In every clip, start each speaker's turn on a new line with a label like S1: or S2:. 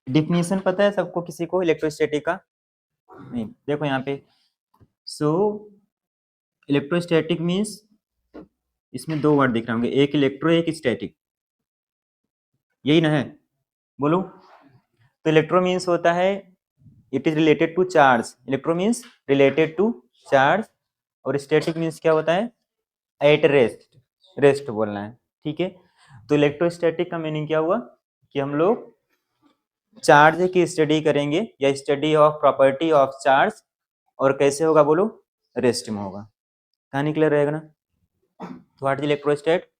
S1: Definition पता है सबको, किसी को इलेक्ट्रोस्टैटिक का? नहीं, देखो यहाँ पे। सो इलेक्ट्रोस्टैटिक मीन्स, इसमें दो वर्ड दिख रहे होंगे, एक इलेक्ट्रो एक स्टैटिक, यही ना है? बोलो। तो इलेक्ट्रो मीन्स होता है it is related to charge, electro means related to charge, और स्टैटिक मीन्स क्या होता है? एट रेस्ट, रेस्ट बोलना है, ठीक है। तो इलेक्ट्रोस्टैटिक का मीनिंग क्या हुआ कि हम लोग चार्ज की स्टडी करेंगे या study of property of charge, और कैसे होगा बोलो? रेस्ट में होगा। कहानी क्लियर रहेगा ना? तो what is electrostatics?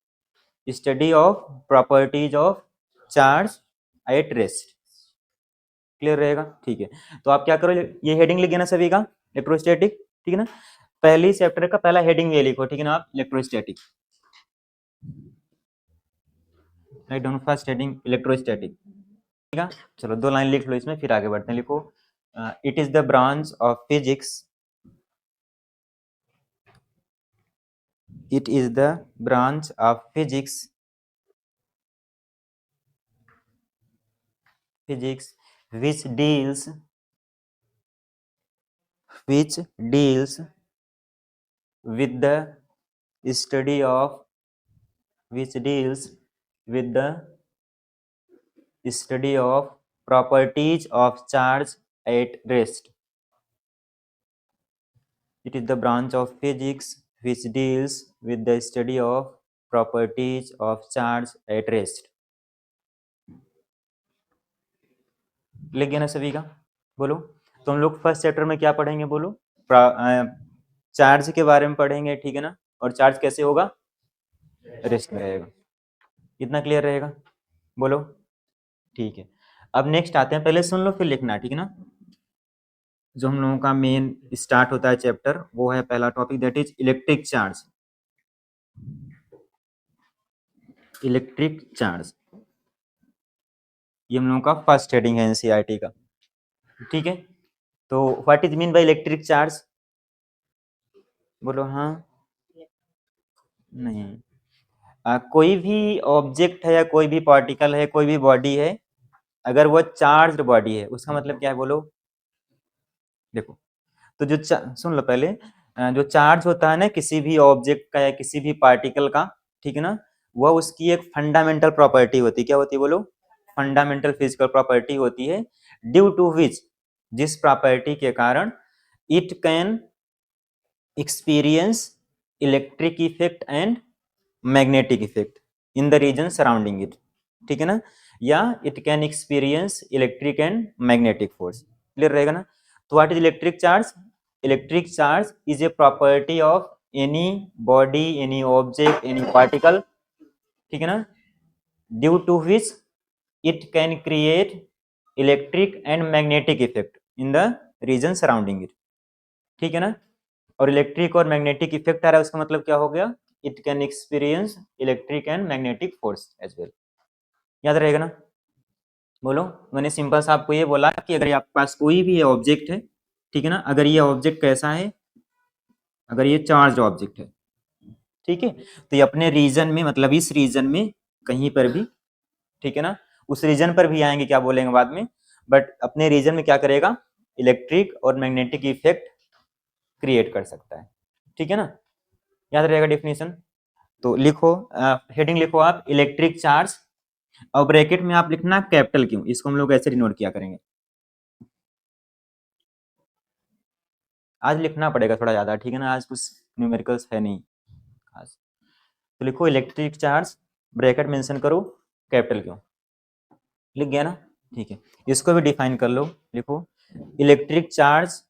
S1: Study of properties of charge at rest. Clear रहेगा? ठीक है। तो आप क्या करो, ये हेडिंग लिख ना सभी का, इलेक्ट्रोस्टैटिक, ठीक है ना? पहली चैप्टर का पहला हेडिंग ये लिखो, ठीक है ना आप, electrostatic. Write down first heading electrostatic, ठीक है। चलो 2 लाइन लिख लो इसमें, फिर आगे बढ़ते हैं। लिखो, it is the branch of physics, it is the branch of physics which deals with the study of which deals with the study of properties of charge at rest. It is the branch of physics which deals with the study of properties of charge at rest. लिख गया ना सभी का? बोलो। तो हम लोग first chapter में क्या पढ़ेंगे बोलो? चार्ज के बारे में पढ़ेंगे, ठीक है ना? और चार्ज कैसे होगा? रेस्ट में रहेगा। इतना क्लियर रहेगा? बोलो। ठीक है। अब नेक्स्ट आते हैं, पहले सुन लो फिर लिखना, ठीक है ना? जो हम लोगों का मेन स्टार्ट होता है चैप्टर, वो है पहला topic, that is electric charge. Electric charge, ये हम लोगों का फर्स्ट हेडिंग है एनसीईआरटी का, ठीक है। तो what is mean by electric charge? बोलो हाँ नहीं। कोई भी ऑब्जेक्ट है या कोई भी पार्टिकल है, कोई भी बॉडी है, अगर वो चार्ज्ड बॉडी है, उसका मतलब क्या है बोलो? देखो, तो जो सुन लो पहले, जो चार्ज होता है ना किसी भी ऑब्जेक्ट का या किसी भी पार्टिकल का, ठीक है ना, वह उसकी एक फंडामेंटल प्रॉपर्टी होती है। क्या होती है बोलो? फंडामेंटल फिजिकल प्रॉपर्टी होती है, ड्यू टू विच, जिस प्रॉपर्टी के कारण it can experience electric effect and magnetic effect in the region surrounding it, ठीक है ना? या it can experience electric and magnetic force. Clear रहेगा ना? तो what is electric charge? Electric charge is a property of any body, any object, any particle, ठीक है ना, due to which it can create electric and magnetic effect in the region surrounding it, ठीक है ना? और electric और magnetic effect आ रहा है, उसका मतलब क्या हो गया? It can experience electric and magnetic force as well. याद रहेगा ना? बोलो। मैंने सिंपल सा आपको ये बोला कि अगर आपके पास कोई भी ऑब्जेक्ट है, ठीक है ना, अगर ये ऑब्जेक्ट कैसा है, अगर ये चार्ज ऑब्जेक्ट है, ठीक है, तो ये अपने रीजन में, मतलब इस रीजन में कहीं पर भी, ठीक है ना, उस रीजन पर भी आएंगे, क्या बोलेंगे बाद में, बट अपने रीजन में क्या करेगा? इलेक्ट्रिक और मैग्नेटिक इफेक्ट क्रिएट कर सकता है, ठीक है ना? याद रहेगा डेफिनेशन? तो लिखो, हेडिंग लिखो आप, इलेक्ट्रिक चार्ज, और ब्रैकेट में आप लिखना कैपिटल क्यों, इसको हम लोग ऐसे डिनोट किया करेंगे। आज लिखना पड़ेगा थोड़ा ज्यादा, ठीक है ना, आज कुछ न्यूमेरिकल्स है नहीं खास। तो लिखो इलेक्ट्रिक चार्ज, ब्रैकेट मेंशन करो, कैपिटल क्यों। लिख गया ना? ठीक है। इसको भी डिफाइन कर लो, लिखो electric charge,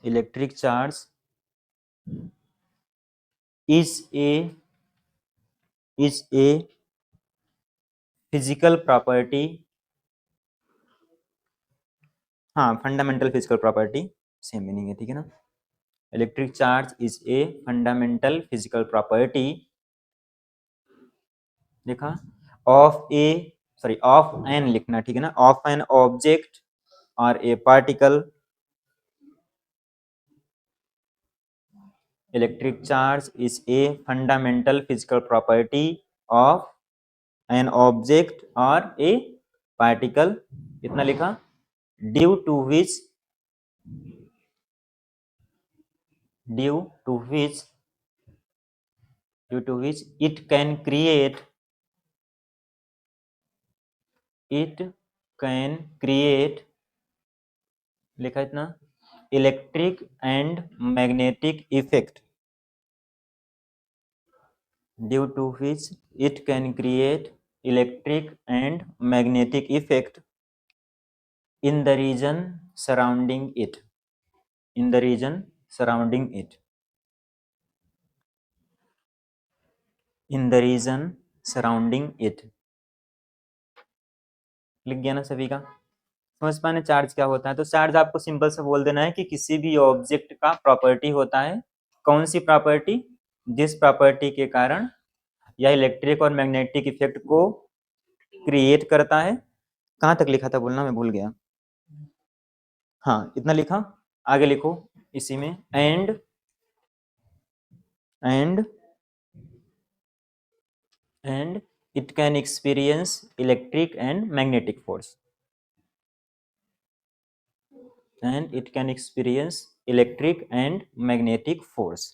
S1: electric charge is a physical property, हाँ fundamental physical property, same meaning है, ठीक है ना? Electric charge is a fundamental physical property, देखा, of a, sorry of an लिखना, ठीक है ना, ऑफ एन ऑब्जेक्ट और a particle. Electric charge is a fundamental physical property of an object और ए पार्टिकल, इतना लिखा, due to which due to which it can create लिखा इतना electric and magnetic effect, due to which it can create electric and magnetic effect in the region surrounding it, in the region surrounding it, in the region surrounding it। लिख गया ना सभी का? समझ पाने charge क्या होता है? तो चार्ज आपको सिंपल से बोल देना है कि किसी भी ऑब्जेक्ट का प्रॉपर्टी होता है। कौन सी प्रॉपर्टी? जिस प्रॉपर्टी के कारण यह इलेक्ट्रिक और मैग्नेटिक इफेक्ट को क्रिएट करता है। कहाँ तक लिखा था बोलना, मैं भूल गया। हाँ, इतना लिखा, आगे लिखो इसी में, and it can experience electric and magnetic force, and it can experience electric and magnetic force।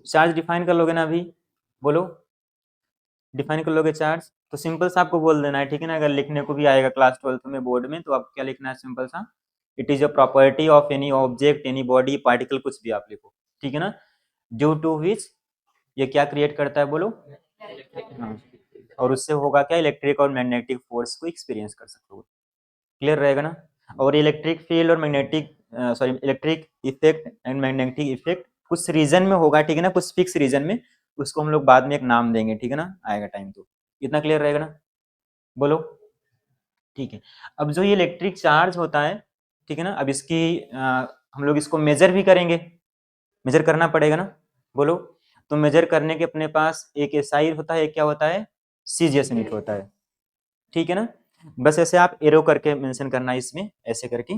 S1: Charge define कर लोगे ना अभी? बोलो, डिफाइन कर लोगे चार्ज? तो सिंपल सा आपको बोल देना है, ठीक है ना? अगर लिखने को भी आएगा क्लास 12 में बोर्ड में, तो आपको क्या लिखना है? सिंपल सा, it is a property of any object, any body, particle, कुछ भी आप लिखो, ठीक है ना? ड्यू टू विच ये क्या क्रिएट करता है बोलो? हाँ, और उससे होगा क्या? इलेक्ट्रिक और मैग्नेटिक फोर्स को एक्सपीरियंस कर सकते हो। क्लियर रहेगा ना? और इलेक्ट्रिक फील्ड और magnetic sorry electric effect and magnetic effect कुछ रीजन में होगा, ठीक है ना? कुछ फिक्स रीजन में, उसको हम लोग बाद में एक नाम देंगे, ठीक है ना? आएगा टाइम तो। इतना क्लियर रहेगा ना? बोलो, ठीक है। अब जो ये इलेक्ट्रिक चार्ज होता है, ठीक है ना? अब इसकी हम लोग इसको मेजर भी करेंगे, मेजर करना पड़ेगा ना? बोलो, तो मेजर करने के अपने पास एक एसआई होता है, एक क्या होता है? सीजीएस यूनिट होता है, ठीक है ना? बस ऐसे आप एरो करके मेंशन करना इसमें, ऐसे करके।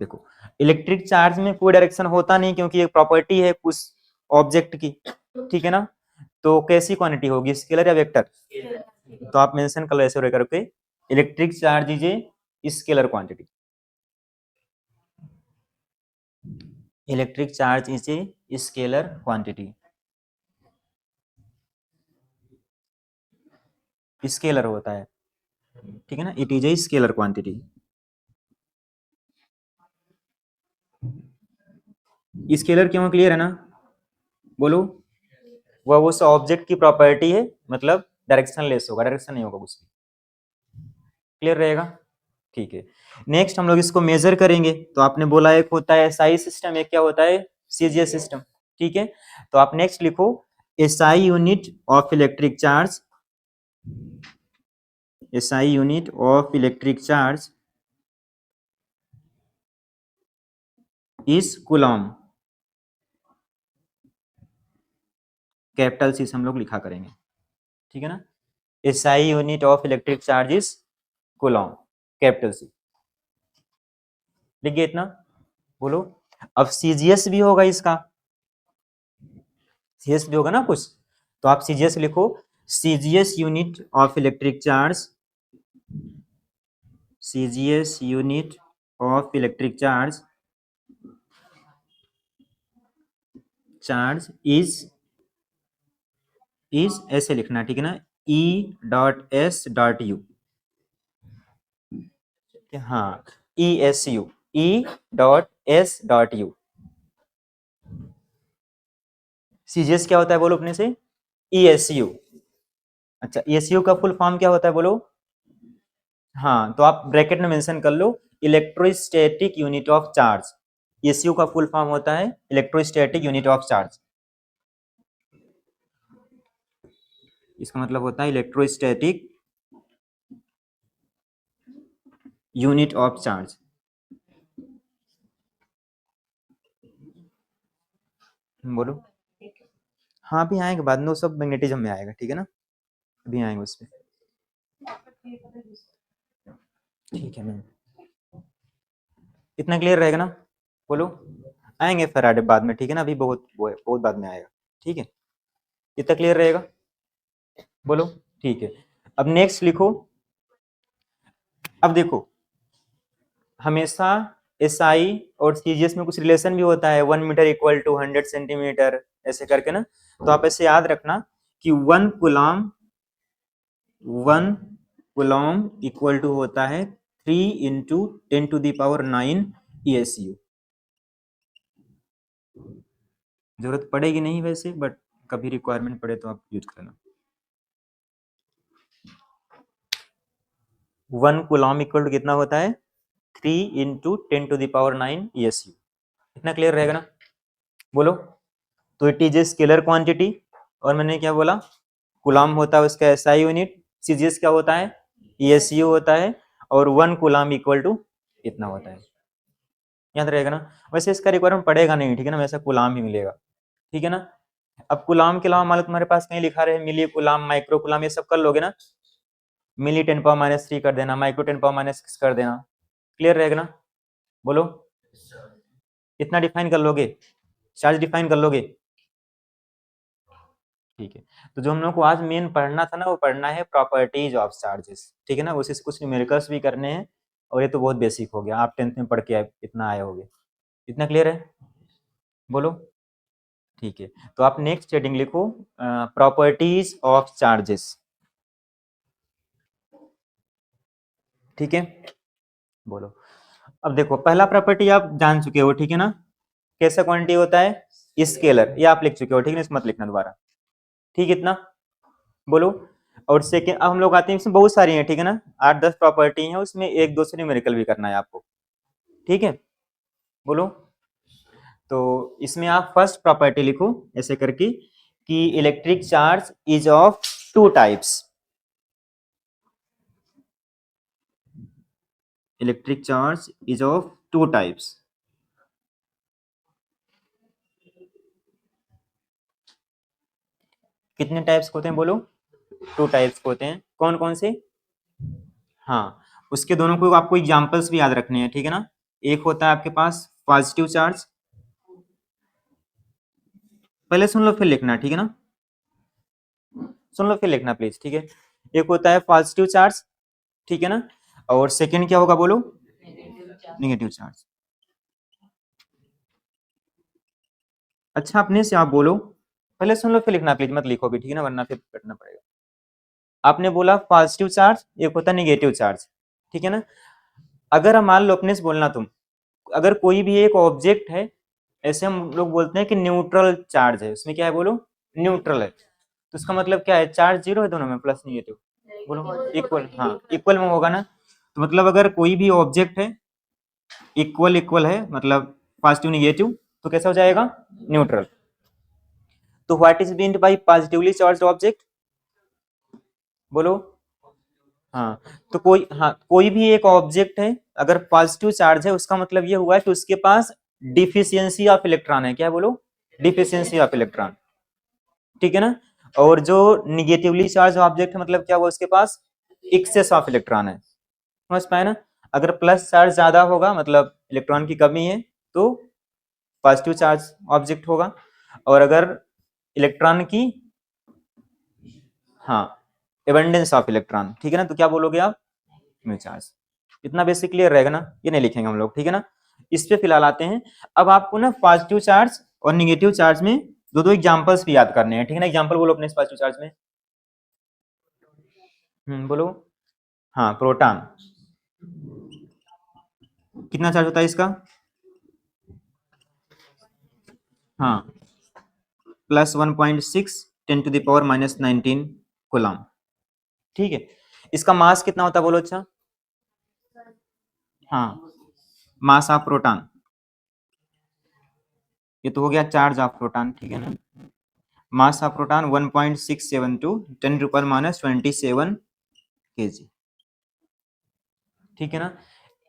S1: देखो, इलेक्ट्रिक चार्ज में कोई डायरेक्शन होता नहीं, क्योंकि एक प्रॉपर्टी है कुछ ऑब्जेक्ट की, ठीक है ना? तो कैसी क्वांटिटी होगी, स्केलर या वेक्टर? तो आप मेंशन कर लो ऐसे करके, electric charge is a scalar quantity, electric charge is a scalar quantity, scalar होता है, ठीक है ना? It is a scalar quantity. Scalar क्यों? क्लियर है ना? बोलो, वह उस ऑब्जेक्ट की प्रॉपर्टी है, मतलब डायरेक्शन लेस होगा, डायरेक्शन नहीं होगा कुछ भी। क्लियर रहेगा? ठीक है। नेक्स्ट हम लोग इसको मेजर करेंगे। तो आपने बोला एक होता है एसआई सिस्टम, एक क्या होता है? सीजीएस सिस्टम, ठीक है? तो आप नेक्स्ट लिखो, SI unit of electric charge, SI unit of electric charge is coulomb. Capital C से हम लोग लिखा करेंगे, ठीक है ना? SI unit of electric charge is coulomb, capital C. लिख गए इतना? बोलो, अब सीजीएस भी होगा इसका, सीजीएस भी होगा ना कुछ, तो आप सीजीएस लिखो, CGS unit of electric charge, CGS unit of electric charge is ऐसे लिखना, ठीक है ना? E.S.U, हाँ, ESU, E.S.U। सीजीएस क्या होता है बोलो अपने से? ESU। अच्छा, ESU का फुल फॉर्म क्या होता है बोलो? हाँ, तो आप ब्रैकेट में मेंशन कर लो, electrostatic unit of charge. ESU का फुल फॉर्म होता है इलेक्ट्रोस्टैटिक यूनिट ऑफ चार्ज। इसका मतलब होता है इलेक्ट्रोस्टैटिक यूनिट ऑफ चार्ज। बोलो, हाँ अभी आएंगे बाद में, वो सब मैग्नेटिज्म में आएगा, ठीक है ना? अभी आएंगे उस पर, ठीक है मैम। इतना क्लियर रहेगा ना? बोलो, आएंगे फराडे बाद में, ठीक है ना? अभी बहुत बहुत बाद में आएगा, ठीक है? इतना क्लियर रहेगा? बोलो, ठीक है। अब नेक्स्ट लिखो। अब देखो, हमेशा एसआई और सीजीएस में कुछ रिलेशन भी होता है, 1 मीटर इक्वल टू 100 सेंटीमीटर, ऐसे करके ना। तो आप ऐसे याद रखना कि 1 कूलम इक्वल टू होता है 3 × 10⁹ ESU। जरूरत पड़ेगी नहीं वैसे, बट कभी रिक्वायरमेंट पड़े तो आप यूज करना। 1 कूलम इक्वल टू कितना होता है? 3 × 10⁹ ESU। इतना क्लियर रहेगा ना? बोलो। तो it is a scalar quantity, और मैंने क्या बोला, कूलम होता है उसका एसआई यूनिट, सीजीएस क्या होता है, ESU होता है, और 1 कूलम इक्वल टू इतना होता है। याद रहेगा ना? वैसे इसका रिक्वायरमेंट पड़ेगा नहीं, ठीक है ना, वैसा कूलम ही मिलेगा, ठीक है ना। अब कूलम के अलावा मान लो तुम्हारे पास कहीं लिखा रहे मिली कूलम, माइक्रो कूलम, ये सब कर लोगे ना। मिली 10⁻³ कर देना, माइक्रो 10⁻6 कर देना, क्लियर रहेगा ना? बोलो, इतना डिफाइन कर लोगे, चार्ज डिफाइन कर लोगे, ठीक है। तो जो हम लोग को आज मेन पढ़ना था ना, वो पढ़ना है प्रॉपर्टीज ऑफ चार्जेस, ठीक है ना। उसी से कुछ न्यूमेरिकल्स भी करने हैं, और ये तो बहुत बेसिक हो गया, आप 10th में पढ़ के इतना आए होगे। इतना क्लियर है? बोलो, ठीक है। तो आप नेक्स्ट हेडिंग लिखो, प्रॉपर्टीज ऑफ चार्जेस, ठीक है। बोलो। अब देखो, पहला प्रॉपर्टी आप जान चुके हो, ठीक है ना। कैसा क्वांटिटी होता है? स्केलर, ये आप लिख चुके हो, ठीक है, इसमें मत लिखना दोबारा, ठीक है इतना। बोलो। और सेकेंड, अब हम लोग आते हैं, इसमें बहुत सारी हैं, ठीक है ना, 8-10 प्रॉपर्टी हैं, उसमें एक दो से न्यूमेरिकल भी करना है आपको, ठीक है। बोलो। तो इसमें आप फर्स्ट प्रॉपर्टी लिखो ऐसे करके कि electric charge is of 2 types. Electric charge is of 2 types. कितने टाइप्स होते हैं? बोलो। 2 टाइप्स होते हैं, कौन कौन से? हाँ, उसके दोनों को आपको एग्जांपल्स भी याद रखने हैं, ठीक है ना। एक होता है आपके पास पॉजिटिव चार्ज, पहले सुन लो फिर लिखना, ठीक है ना। सुन लो फिर लिखना प्लीज, ठीक है। एक होता है पॉजिटिव चार्ज, ठीक है ना, और सेकंड क्या होगा? बोलो। Negative charge. अच्छा, अपने से आप बोलो, पहले सुन लो फिर लिखना प्लीज, मत लिखो भी, ठीक है ना, वरना फिर करना पड़ेगा। आपने बोला पॉजिटिव चार्ज, एक होता है नेगेटिव चार्ज, ठीक है ना। अगर हम मान लो, अपने से बोलना तुम, अगर कोई भी एक ऑब्जेक्ट है, ऐसे हम लोग बोलते हैं कि न्यूट्रल चार्ज है, उसमें क्या है? बोलो, न्यूट्रल है। तो इसका मतलब क्या है? चार्ज जीरो है दोनों में, प्लस नेगेटिव। बोलो, इक्वल, हाँ इक्वल में होगा ना। तो मतलब अगर कोई भी ऑब्जेक्ट है, इक्वल इक्वल है, मतलब पॉजिटिव नेगेटिव, तो कैसा हो जाएगा? न्यूट्रल। तो what is meant by positively charged object? बोलो। हाँ, तो कोई भी एक ऑब्जेक्ट है, अगर पॉजिटिव चार्ज है, उसका मतलब ये हुआ है कि उसके पास डिफिशियंसी ऑफ इलेक्ट्रॉन है। क्या है? बोलो, डिफिशियंसी ऑफ इलेक्ट्रॉन, ठीक है ना। और जो निगेटिवली चार्ज ऑब्जेक्ट है, मतलब क्या हुआ? उसके पास एक्सेस ऑफ इलेक्ट्रॉन है। समझ पाए ना? अगर प्लस चार्ज ज्यादा होगा, मतलब इलेक्ट्रॉन की कमी है, तो पॉजिटिव चार्ज ऑब्जेक्ट होगा, और अगर इलेक्ट्रॉन की, हाँ, एबंडेंस ऑफ इलेक्ट्रॉन, ठीक है ना, तो क्या बोलोगे आप? New charge. इतना बेसिक क्लियर रहेगा ना? ये नहीं लिखेंगे हम लोग, ठीक है ना। इस पे फिलहाल आते हैं। अब आपको ना पॉजिटिव चार्ज और निगेटिव चार्ज में दो दो एग्जांपल्स भी याद करने हैं, ठीक है ना। एग्जांपल बोलो अपने पॉजिटिव चार्ज में। बोलो। हाँ, प्रोटॉन। कितना चार्ज होता है इसका? हाँ, +1.6 10⁻⁻19 कूलम, ठीक है। इसका मास कितना होता है? बोलो। अच्छा, हाँ, मास ऑफ प्रोटॉन, ये तो हो गया चार्ज ऑफ प्रोटॉन, ठीक है ना। मास ऑफ प्रोटॉन 1.672 10⁻27 kg, ठीक है ना।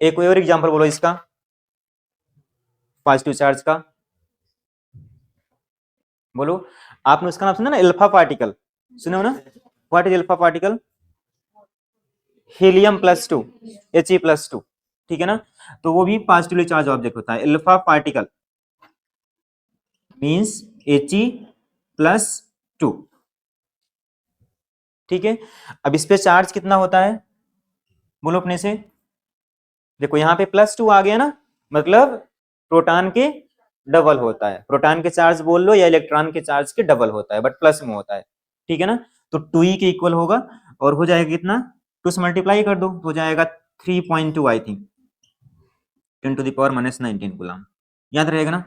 S1: एक और एग्जांपल बोलो इसका, पॉजिटिव चार्ज का। बोलो। आपने उसका नाम सुना ना, अल्फा पार्टिकल, सुने हो ना? What is alpha particle? Helium, He+2, ठीक है ना। तो वो भी पॉजिटिवली चार्ज ऑब्जेक्ट होता है। अल्फा पार्टिकल मींस He+2, ठीक है। अब इस पे चार्ज कितना होता है बोलो अपने से। देखो यहाँ पे +2 आ गया ना, मतलब प्रोटॉन के डबल होता है। प्रोटॉन के चार्ज बोल लो या इलेक्ट्रॉन के चार्ज के डबल होता है, बट प्लस में होता है, ठीक है ना। तो 2e के इक्वल होगा और हो जाएगा कितना, 2 से मल्टीप्लाई कर दो तो हो जाएगा 3.2 आई थिंक 10⁻⁻19 कूलम। याद रहेगा ना,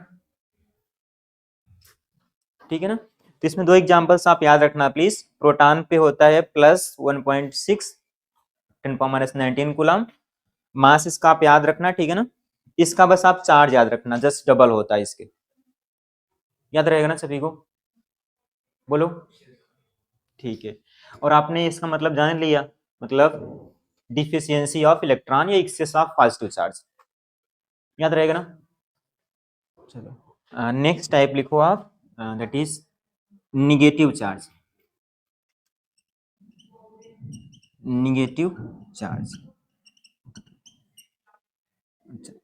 S1: ठीक है ना। तो इसमें दो एग्जांपल्स आप याद रखना प्लीज। प्रोटॉन पे होता है +1.6 10⁻19 कूलम, मास इसका आप याद रखना, ठीक है ना। इसका बस आप चार्ज याद रखना, जस्ट डबल होता है इसके। याद रहेगा ना सभी को, बोलो। ठीक है। और आपने इसका मतलब जान लिया, मतलब डिफिशियंसी ऑफ इलेक्ट्रॉन या एक्सेस ऑफ पॉजिटिव चार्ज। याद रहेगा ना। चलो नेक्स्ट टाइप लिखो आप, that is negative charge. Negative charge,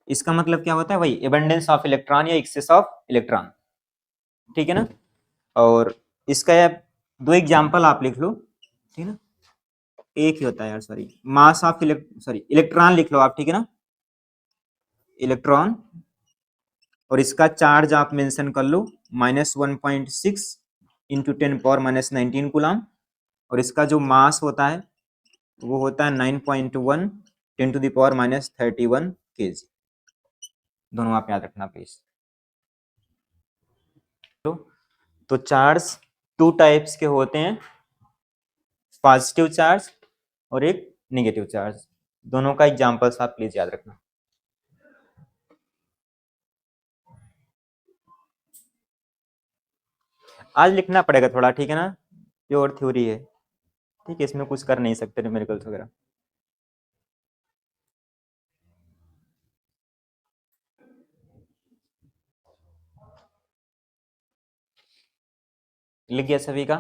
S1: इसका मतलब क्या होता है, वही एबंडेंस ऑफ इलेक्ट्रॉन या एक्सेस ऑफ इलेक्ट्रॉन, ठीक है ना। और इसका दो एग्जांपल आप लिख लो, ठीक है ना। एक ही होता है यार, सॉरी, मास ऑफ इलेक्ट्रॉन लिख लो आप, ठीक है ना, इलेक्ट्रॉन। और इसका चार्ज आप मेंशन कर लो -1.6 इंटू 10⁻⁻19 कूलम। और इसका जो मास होता है वो होता है 9.1 10⁻31 kg। दोनों आप याद रखना प्लीज। तो चार्ज टू टाइप्स के होते हैं, पॉजिटिव चार्ज और एक नेगेटिव चार्ज। दोनों का एग्जांपल्स आप प्लीज याद रखना। आज लिखना पड़ेगा थोड़ा, ठीक है ना, प्योर थ्योरी है, ठीक है, इसमें कुछ कर नहीं सकते न्यूमेरिकल्स वगैरह। लिख गया सभी का,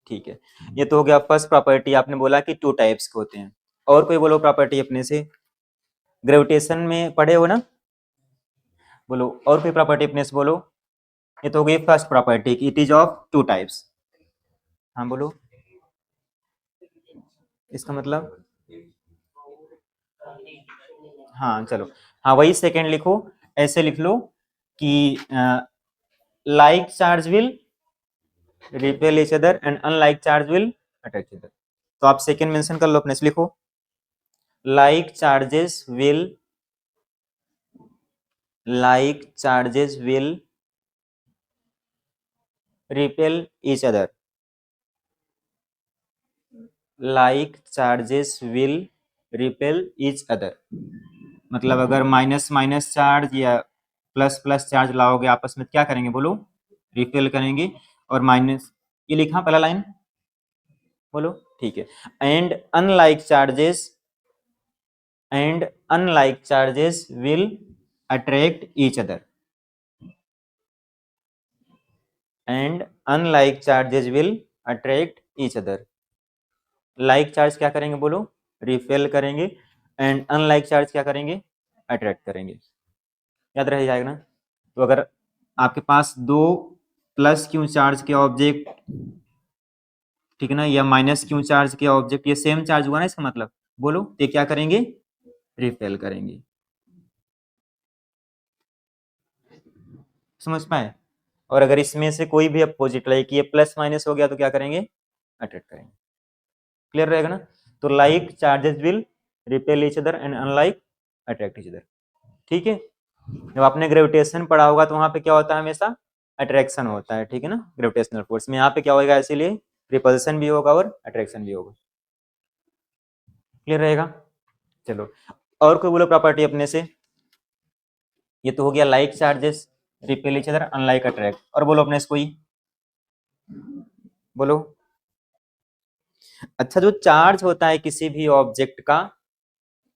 S1: ठीक है। ये तो हो गया फर्स्ट प्रॉपर्टी, आपने बोला कि टू टाइप्स के होते हैं। और कोई बोलो प्रॉपर्टी अपने से, ग्रेविटेशन में पढ़े हो ना, बोलो और कोई प्रॉपर्टी अपने से बोलो। ये तो हो गई first property, it is of two types. हाँ बोलो, इसका मतलब, हाँ चलो, हाँ वही सेकंड लिखो, ऐसे लिख लो कि like charge will repel each other and unlike charge will attract each other। तो आप सेकंड मेंशन कर लो अपने से, लिखो like charges will repel each other। like charges will repel each other, मतलब अगर माइनस माइनस चार्ज या प्लस प्लस चार्ज लाओगे आपस में, क्या करेंगे बोलो, रिपेल करेंगे। और माइनस, ये लिखा पहला लाइन, बोलो, ठीक है। And unlike charges will attract each other. And unlike charges will attract each other. Like charge क्या करेंगे बोलो, रिपेल करेंगे। एंड अनलाइक चार्ज क्या करेंगे, अट्रैक्ट करेंगे। याद रह जाएगा ना। तो अगर आपके पास दो प्लस क्यू चार्ज के ऑब्जेक्ट, ठीक है ना, या माइनस क्यू चार्ज के ऑब्जेक्ट, ये सेम चार्ज हुआ ना, इसका मतलब बोलो ये क्या करेंगे, रिपेल करेंगे। समझ पाए। और अगर इसमें से कोई भी अपोजिट लाइक ये प्लस माइनस हो गया तो क्या करेंगे, अट्रैक्ट करेंगे। क्लियर रहेगा ना। तो like charges will repel each other and unlike attract each other, ठीक है। जब आपने ग्रेविटेशन पढ़ा होगा तो वहां पे क्या होता है, हमेशा अट्रैक्शन होता है, ठीक है ना, ग्रेविटेशनल फोर्स में। यहाँ पे क्या होगा, इसीलिए रिपल्सन भी होगा और अट्रैक्शन भी होगा। क्लियर रहेगा। चलो और कोई बोलो प्रॉपर्टी अपने से। ये तो हो गया like charges repel each other unlike attract. और बोलो अपने से कोई, बोलो। अच्छा, जो चार्ज होता है किसी भी ऑब्जेक्ट का,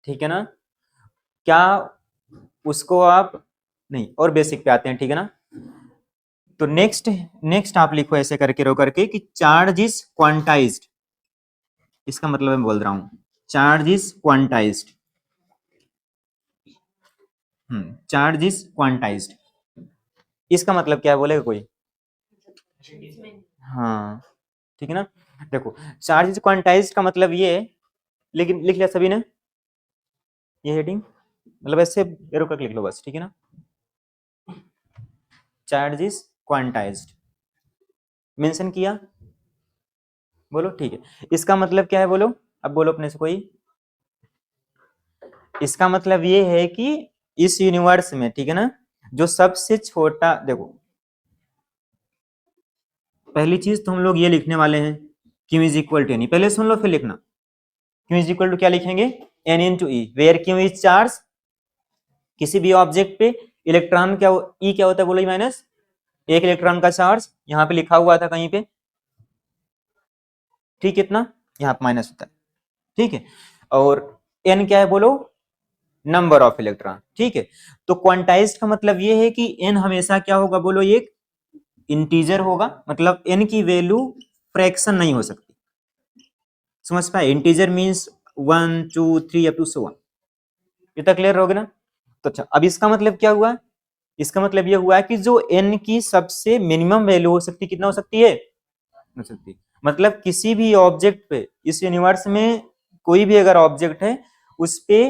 S1: ठीक है ना, क्या उसको आप, नहीं और बेसिक पे आते हैं, ठीक है ना। तो नेक्स्ट नेक्स्ट आप लिखो ऐसे करके रो करके कि चार्ज इज क्वांटाइज्ड। इसका मतलब मैं बोल रहा हूं, charge is quantized. Charge is quantized, इसका मतलब क्या है बोलेगा कोई। हाँ ठीक है ना। देखो चार्ज इज क्वांटाइज्ड का मतलब ये है, लेकिन लिख लिया सभी ने ये हेडिंग, मतलब ऐसे एरो करके लिख लो बस, ठीक है ना। चार्ज इज क्वांटाइज्ड मेंशन किया, बोलो ठीक है। इसका मतलब क्या है बोलो, अब बोलो अपने से कोई। इसका मतलब ये है कि इस यूनिवर्स में, ठीक है ना, जो सबसे छोटा, देखो पहली चीज तो हम लोग ये लिखने वाले हैं Q is equal to N, पहले सुन लो फिर लिखना। क्यू इज इक्वल टू क्या लिखेंगे, N into E, where Q is charge, किसी भी ऑब्जेक्ट पे इलेक्ट्रॉन क्या, ई क्या होता है बोलो, ई माइनस, एक इलेक्ट्रॉन का चार्ज, यहाँ पे लिखा हुआ था कहीं पे, ठीक, इतना यहाँ पे माइनस होता है, ठीक है। और एन क्या है बोलो, नंबर ऑफ इलेक्ट्रॉन, ठीक है। तो क्वांटाइज्ड का मतलब ये है कि एन हमेशा क्या होगा बोलो, एक इंटीजर होगा, मतलब एन की वैल्यू फ्रैक्शन नहीं हो सकती, समझ पाए। Integer means 1 2 3 up to so on, इतना क्लियर होगा ना। तो अच्छा, अब इसका मतलब क्या हुआ, इसका मतलब ये हुआ कि जो एन की सबसे मिनिमम वैल्यू हो सकती, कितना हो सकती है, हो सकती, मतलब किसी भी ऑब्जेक्ट पे इस यूनिवर्स में कोई भी अगर ऑब्जेक्ट है उस पे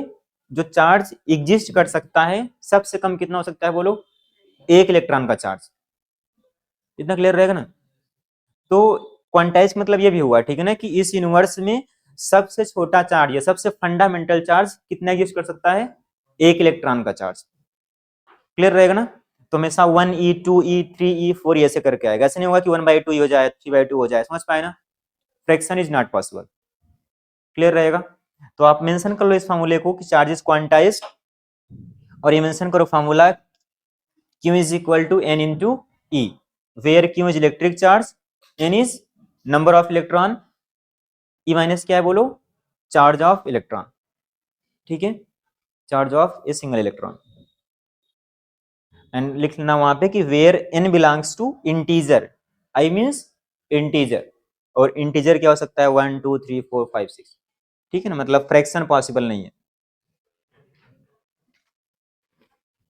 S1: जो चार्ज एग्जिस्ट कर सकता है सबसे कम कितना हो सकता है बोलो, एक इलेक्ट्रॉन का चार्ज, इतना क्लियर रहेगा ना। तो क्वांटाइज मतलब ये भी हुआ, ठीक है ना, कि इस यूनिवर्स में सबसे छोटा चार्ज या सबसे फंडामेंटल चार्ज कितना एग्जिस्ट कर सकता है, एक इलेक्ट्रॉन का चार्ज, क्लियर रहेगा ना। तो हमेशा 1 E 2 E 3 E 4 ऐसे करके आएगा, ऐसे नहीं होगा कि 1/2 ही हो जाए, 3/2 हो जाए, समझ पाए ना, fraction is not possible, clear रहेगा। तो आप मेंशन कर लो इस फार्मूले को कि चार्ज इज क्वांटाइज्ड, और ये मेंशन करो formula Q is equal to N into E, where Q is electric charge, N is number of electron, E minus क्या है बोलो, चार्ज ऑफ इलेक्ट्रॉन, ठीक है, charge of a single electron. And लिख लेना वहां पे कि where n belongs to integer, I means integer, और इंटीजर क्या हो सकता है 1 2 3 4 5 6, ठीक है ना, मतलब फ्रैक्शन पॉसिबल नहीं है।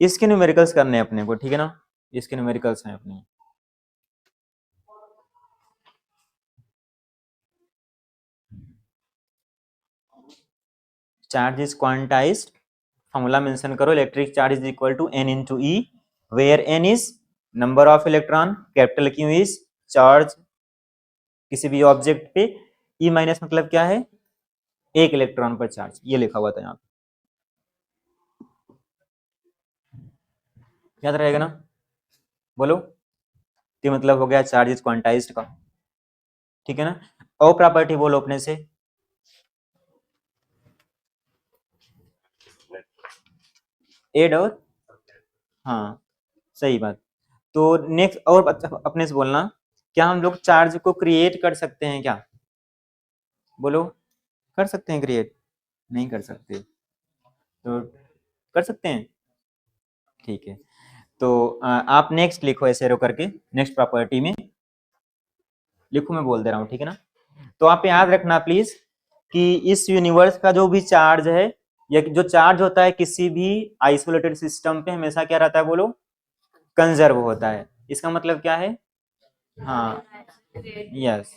S1: इसके न्यूमेरिकल्स करने हैं अपने को, ठीक है ना, इसके न्यूमेरिकल्स हैं अपने। Charge is quantised, formula mention करो, electric charge is equal to n into E, where n is number of electron, capital Q is charge किसी भी ऑब्जेक्ट पे, ई माइनस मतलब क्या है, एक इलेक्ट्रॉन पर चार्ज, ये लिखा हुआ था यहाँ पे, याद रहेगा ना, बोलो। ये मतलब हो गया चार्ज इज क्वांटाइज्ड का, ठीक है ना। और प्रॉपर्टी बोलो अपने से, एड और, हाँ सही बात। तो नेक्स्ट और अपने से बोलना, क्या हम लोग चार्ज को क्रिएट कर सकते हैं क्या, बोलो, कर सकते हैं क्रिएट, नहीं कर सकते, तो कर सकते हैं, ठीक है। तो आप नेक्स्ट लिखो ऐसे रो करके, नेक्स्ट प्रॉपर्टी में लिखो, मैं बोल दे रहा हूँ, ठीक है ना। तो आप याद रखना प्लीज कि इस यूनिवर्स का जो भी चार्ज है, या जो चार्ज होता है किसी भी आइसोलेटेड सिस्टम पे, हमेशा क्या रहता है बोलो, कंजर्व होता है। इसका मतलब क्या है, हाँ, यस,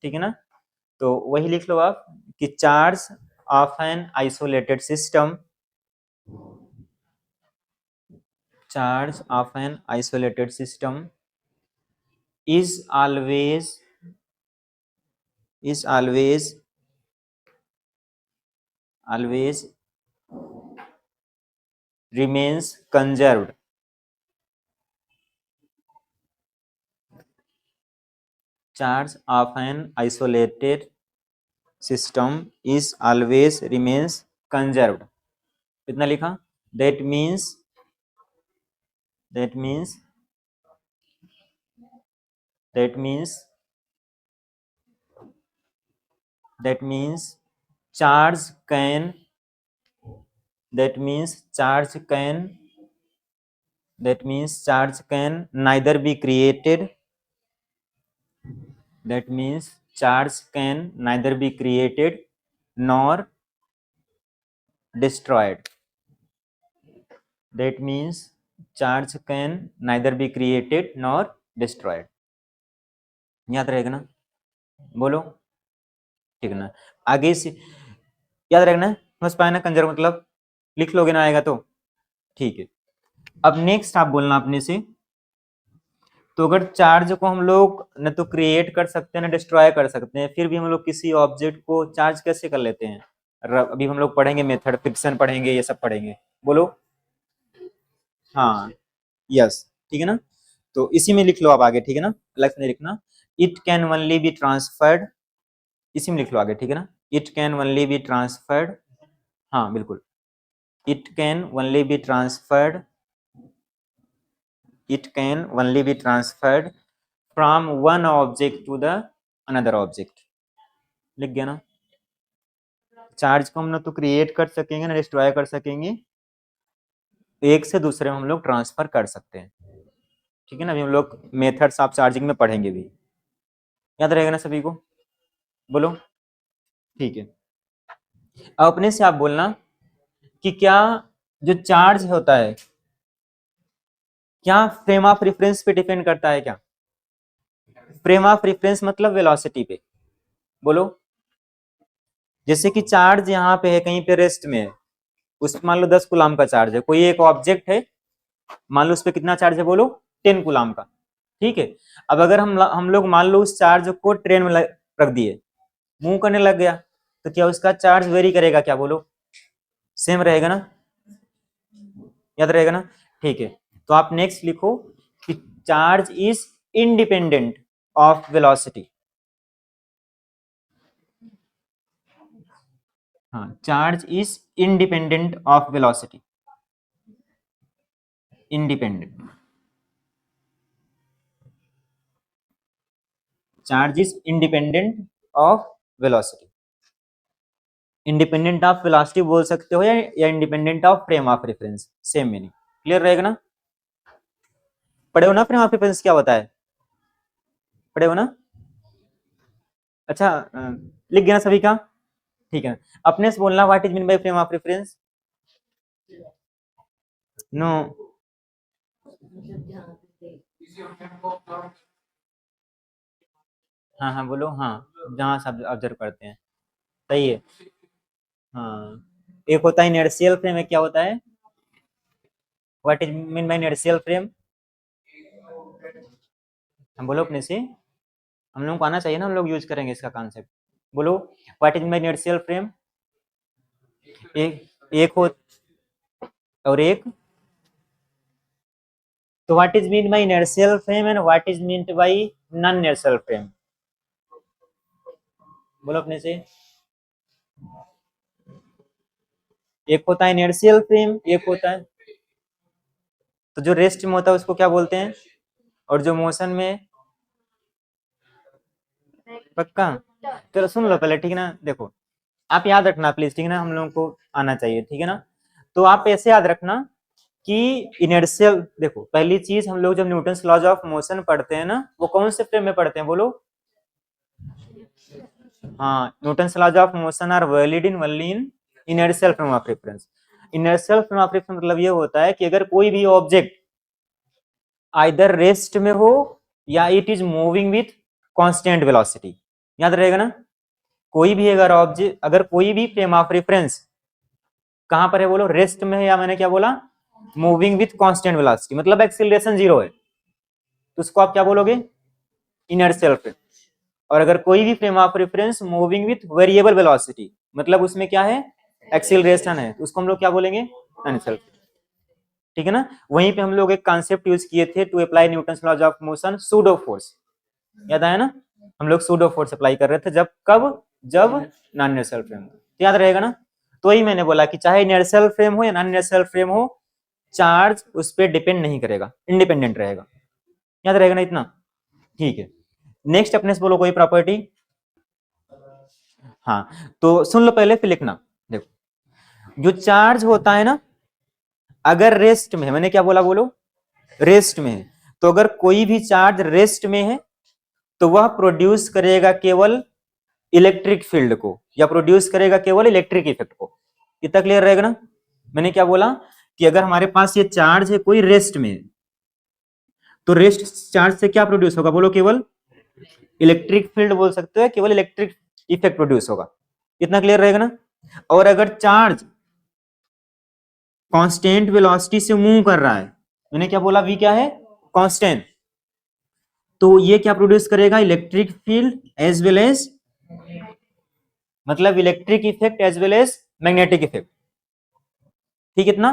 S1: ठीक है ना। तो वही लिख लो आप कि charge of an isolated system, charge of an isolated system is always remains conserved, charge of an isolated system is always remains conserved, कितना लिखा, that means that means that means that means charge can that means charge can that means charge can neither be created, that means charge can neither be created nor destroyed, that means charge can neither be created nor destroyed, याद रहेगा ना, बोलो। ठीक है ना। आगे से याद रखना, समझ पाए ना, कंजर्व मतलब लिख लोगे ना आएगा तो ठीक है। अब नेक्स्ट आप बोलना अपने से, तो अगर चार्ज को हम लोग न तो क्रिएट कर सकते हैं ना डिस्ट्रॉय कर सकते हैं, फिर भी हम लोग किसी ऑब्जेक्ट को चार्ज कैसे कर लेते हैं? अभी हम लोग पढ़ेंगे मेथड, फ्रिक्शन पढ़ेंगे, ये सब पढ़ेंगे। बोलो। हाँ, यस, ठीक है ना। तो इसी में लिख लो आप आगे, ठीक है ना, अलग से नहीं लिखना। It can only be transferred, इसी में लिख लो आगे, ठीक है ना। It can only be transferred, हाँ बिल्कुल, it can only be transferred, it can only be transferred from one object to the another object. लिख गया ना। चार्ज को हम लोग तो क्रिएट कर सकेंगे ना डिस्ट्रॉय कर सकेंगे, एक से दूसरे में हम लोग ट्रांसफर कर सकते हैं, ठीक है ना। अभी हम लोग मेथड्स ऑफ चार्जिंग में पढ़ेंगे भी, याद रहेगा ना सभी को। बोलो, ठीक है। अब अपने से आप बोलना कि क्या जो चार्ज होता है क्या फ्रेम ऑफ रेफरेंस पे डिपेंड करता है क्या? फ्रेम ऑफ रेफरेंस मतलब वेलोसिटी पे। बोलो, जैसे कि चार्ज यहाँ पे है, कहीं पे रेस्ट में है, उस मान लो 10 कूलाम का चार्ज है, कोई एक ऑब्जेक्ट है, मान लो उस पर कितना चार्ज है, बोलो 10 कूलाम का, ठीक है। अब अगर हम लोग मान लो उस चार्ज को ट्रेन में रख दिए, मूव करने लग गया, तो क्या उसका चार्ज वेरी करेगा क्या? बोलो, सेम रहेगा ना, याद रहेगा ना, ठीक है। तो आप नेक्स्ट लिखो कि charge is independent of velocity. हाँ, charge is independent of velocity, independent, charge is independent of velocity. Independent of velocity बोल सकते हो या independent of frame of reference, same meaning, clear रहेगा ना। पढ़े हो ना फ्रेम ऑफ रेफरेंस क्या होता है? पढ़े हो ना? अच्छा, लिख गया ना सभी का, ठीक है। अपने से बोलना what is mean by frame of reference. No, हाँ हाँ बोलो, हाँ, जहाँ से ऑब्जर्व करते हैं, सही है। हाँ, एक होता है इनर्शियल फ्रेम, एक क्या होता है? What is mean bye inertial frame? हम बोलो अपने से, हम लोगों को आना चाहिए ना, हम लोग यूज करेंगे इसका कॉन्सेप्ट। बोलो, what is mean bye inertial frame? एक एक हो और एक, तो what is mean bye inertial frame and what is mean bye non inertial frame? बोलो अपने से। एक होता है इनर्शियल फ्रेम, एक होता है, तो जो रेस्ट में होता है उसको क्या बोलते हैं, और जो मोशन में, पक्का? चलो सुन लो पहले, ठीक है ना। देखो, आप याद रखना प्लीज, ठीक है ना, हम लोगों को आना चाहिए, ठीक है ना। तो आप ऐसे याद रखना कि इनर्शियल, देखो पहली चीज, हम लोग जब न्यूटन्स लॉज ऑफ मोशन पढ़ते हैं ना, वो कौन से फ्रेम में पढ़ते हैं? बोलो, हाँ, Newton's laws of motion are valid in only in inertial frame of reference. Inertial frame of reference मतलब ये होता है कि अगर कोई भी ऑब्जेक्ट आइदर रेस्ट में हो या it is moving with constant velocity, याद रहेगा ना। कोई भी अगर ऑब्जेक्ट, अगर कोई भी फ्रेम ऑफ रेफरेंस कहां पर है, बोलो रेस्ट में है, या मैंने क्या बोला, मूविंग विथ कांस्टेंट वेलोसिटी, मतलब एक्सीलरेशन 0 है, तो उसको आप क्या बोलोगे? Inertial frame. और अगर कोई भी frame of reference moving with variable velocity, मतलब उसमें क्या है, एक्सीलरेशन है, तो उसको हम लोग क्या बोलेंगे? इनर्शियल फ्रेम, ठीक है ना। वहीं पे हम लोग एक कॉन्सेप्ट यूज किए थे to apply Newton's laws of motion, pseudo force, याद आया ना। हम लोग सूडो फोर्स अप्लाई कर रहे थे, जब कब, जब नॉन इनर्शियल फ्रेम, तो याद रहेगा ना। तो वही मैंने बोला कि चाहे इनर्शियल फ्रेम हो या नॉन इनर्शियल फ्रेम हो, चार्ज उस पर डिपेंड नहीं करेगा, इंडिपेंडेंट रहेगा, याद रहेगा ना इतना, ठीक है। नेक्स्ट अपने से बोलो कोई प्रॉपर्टी। हाँ, तो सुन लो पहले फिर लिखना। देखो, जो चार्ज होता है ना, अगर रेस्ट में है, मैंने क्या बोला, बोलो रेस्ट में है, तो अगर कोई भी चार्ज रेस्ट में है तो वह प्रोड्यूस करेगा केवल इलेक्ट्रिक फील्ड को, या प्रोड्यूस करेगा केवल इलेक्ट्रिक इफेक्ट को। इतना क्लियर रहेगा ना। मैंने क्या बोला कि अगर हमारे पास ये चार्ज है कोई रेस्ट में, तो रेस्ट चार्ज से क्या प्रोड्यूस होगा, बोलो केवल इलेक्ट्रिक फील्ड बोल सकते हो, केवल इलेक्ट्रिक इफेक्ट प्रोड्यूस होगा। इतना क्लियर रहेगा ना। और अगर चार्ज कांस्टेंट वेलोसिटी से मूव कर रहा है, मैंने क्या बोला, v क्या है, कांस्टेंट, तो ये क्या प्रोड्यूस करेगा, electric field as well as, मतलब electric effect as well as magnetic effect. ठीक है इतना।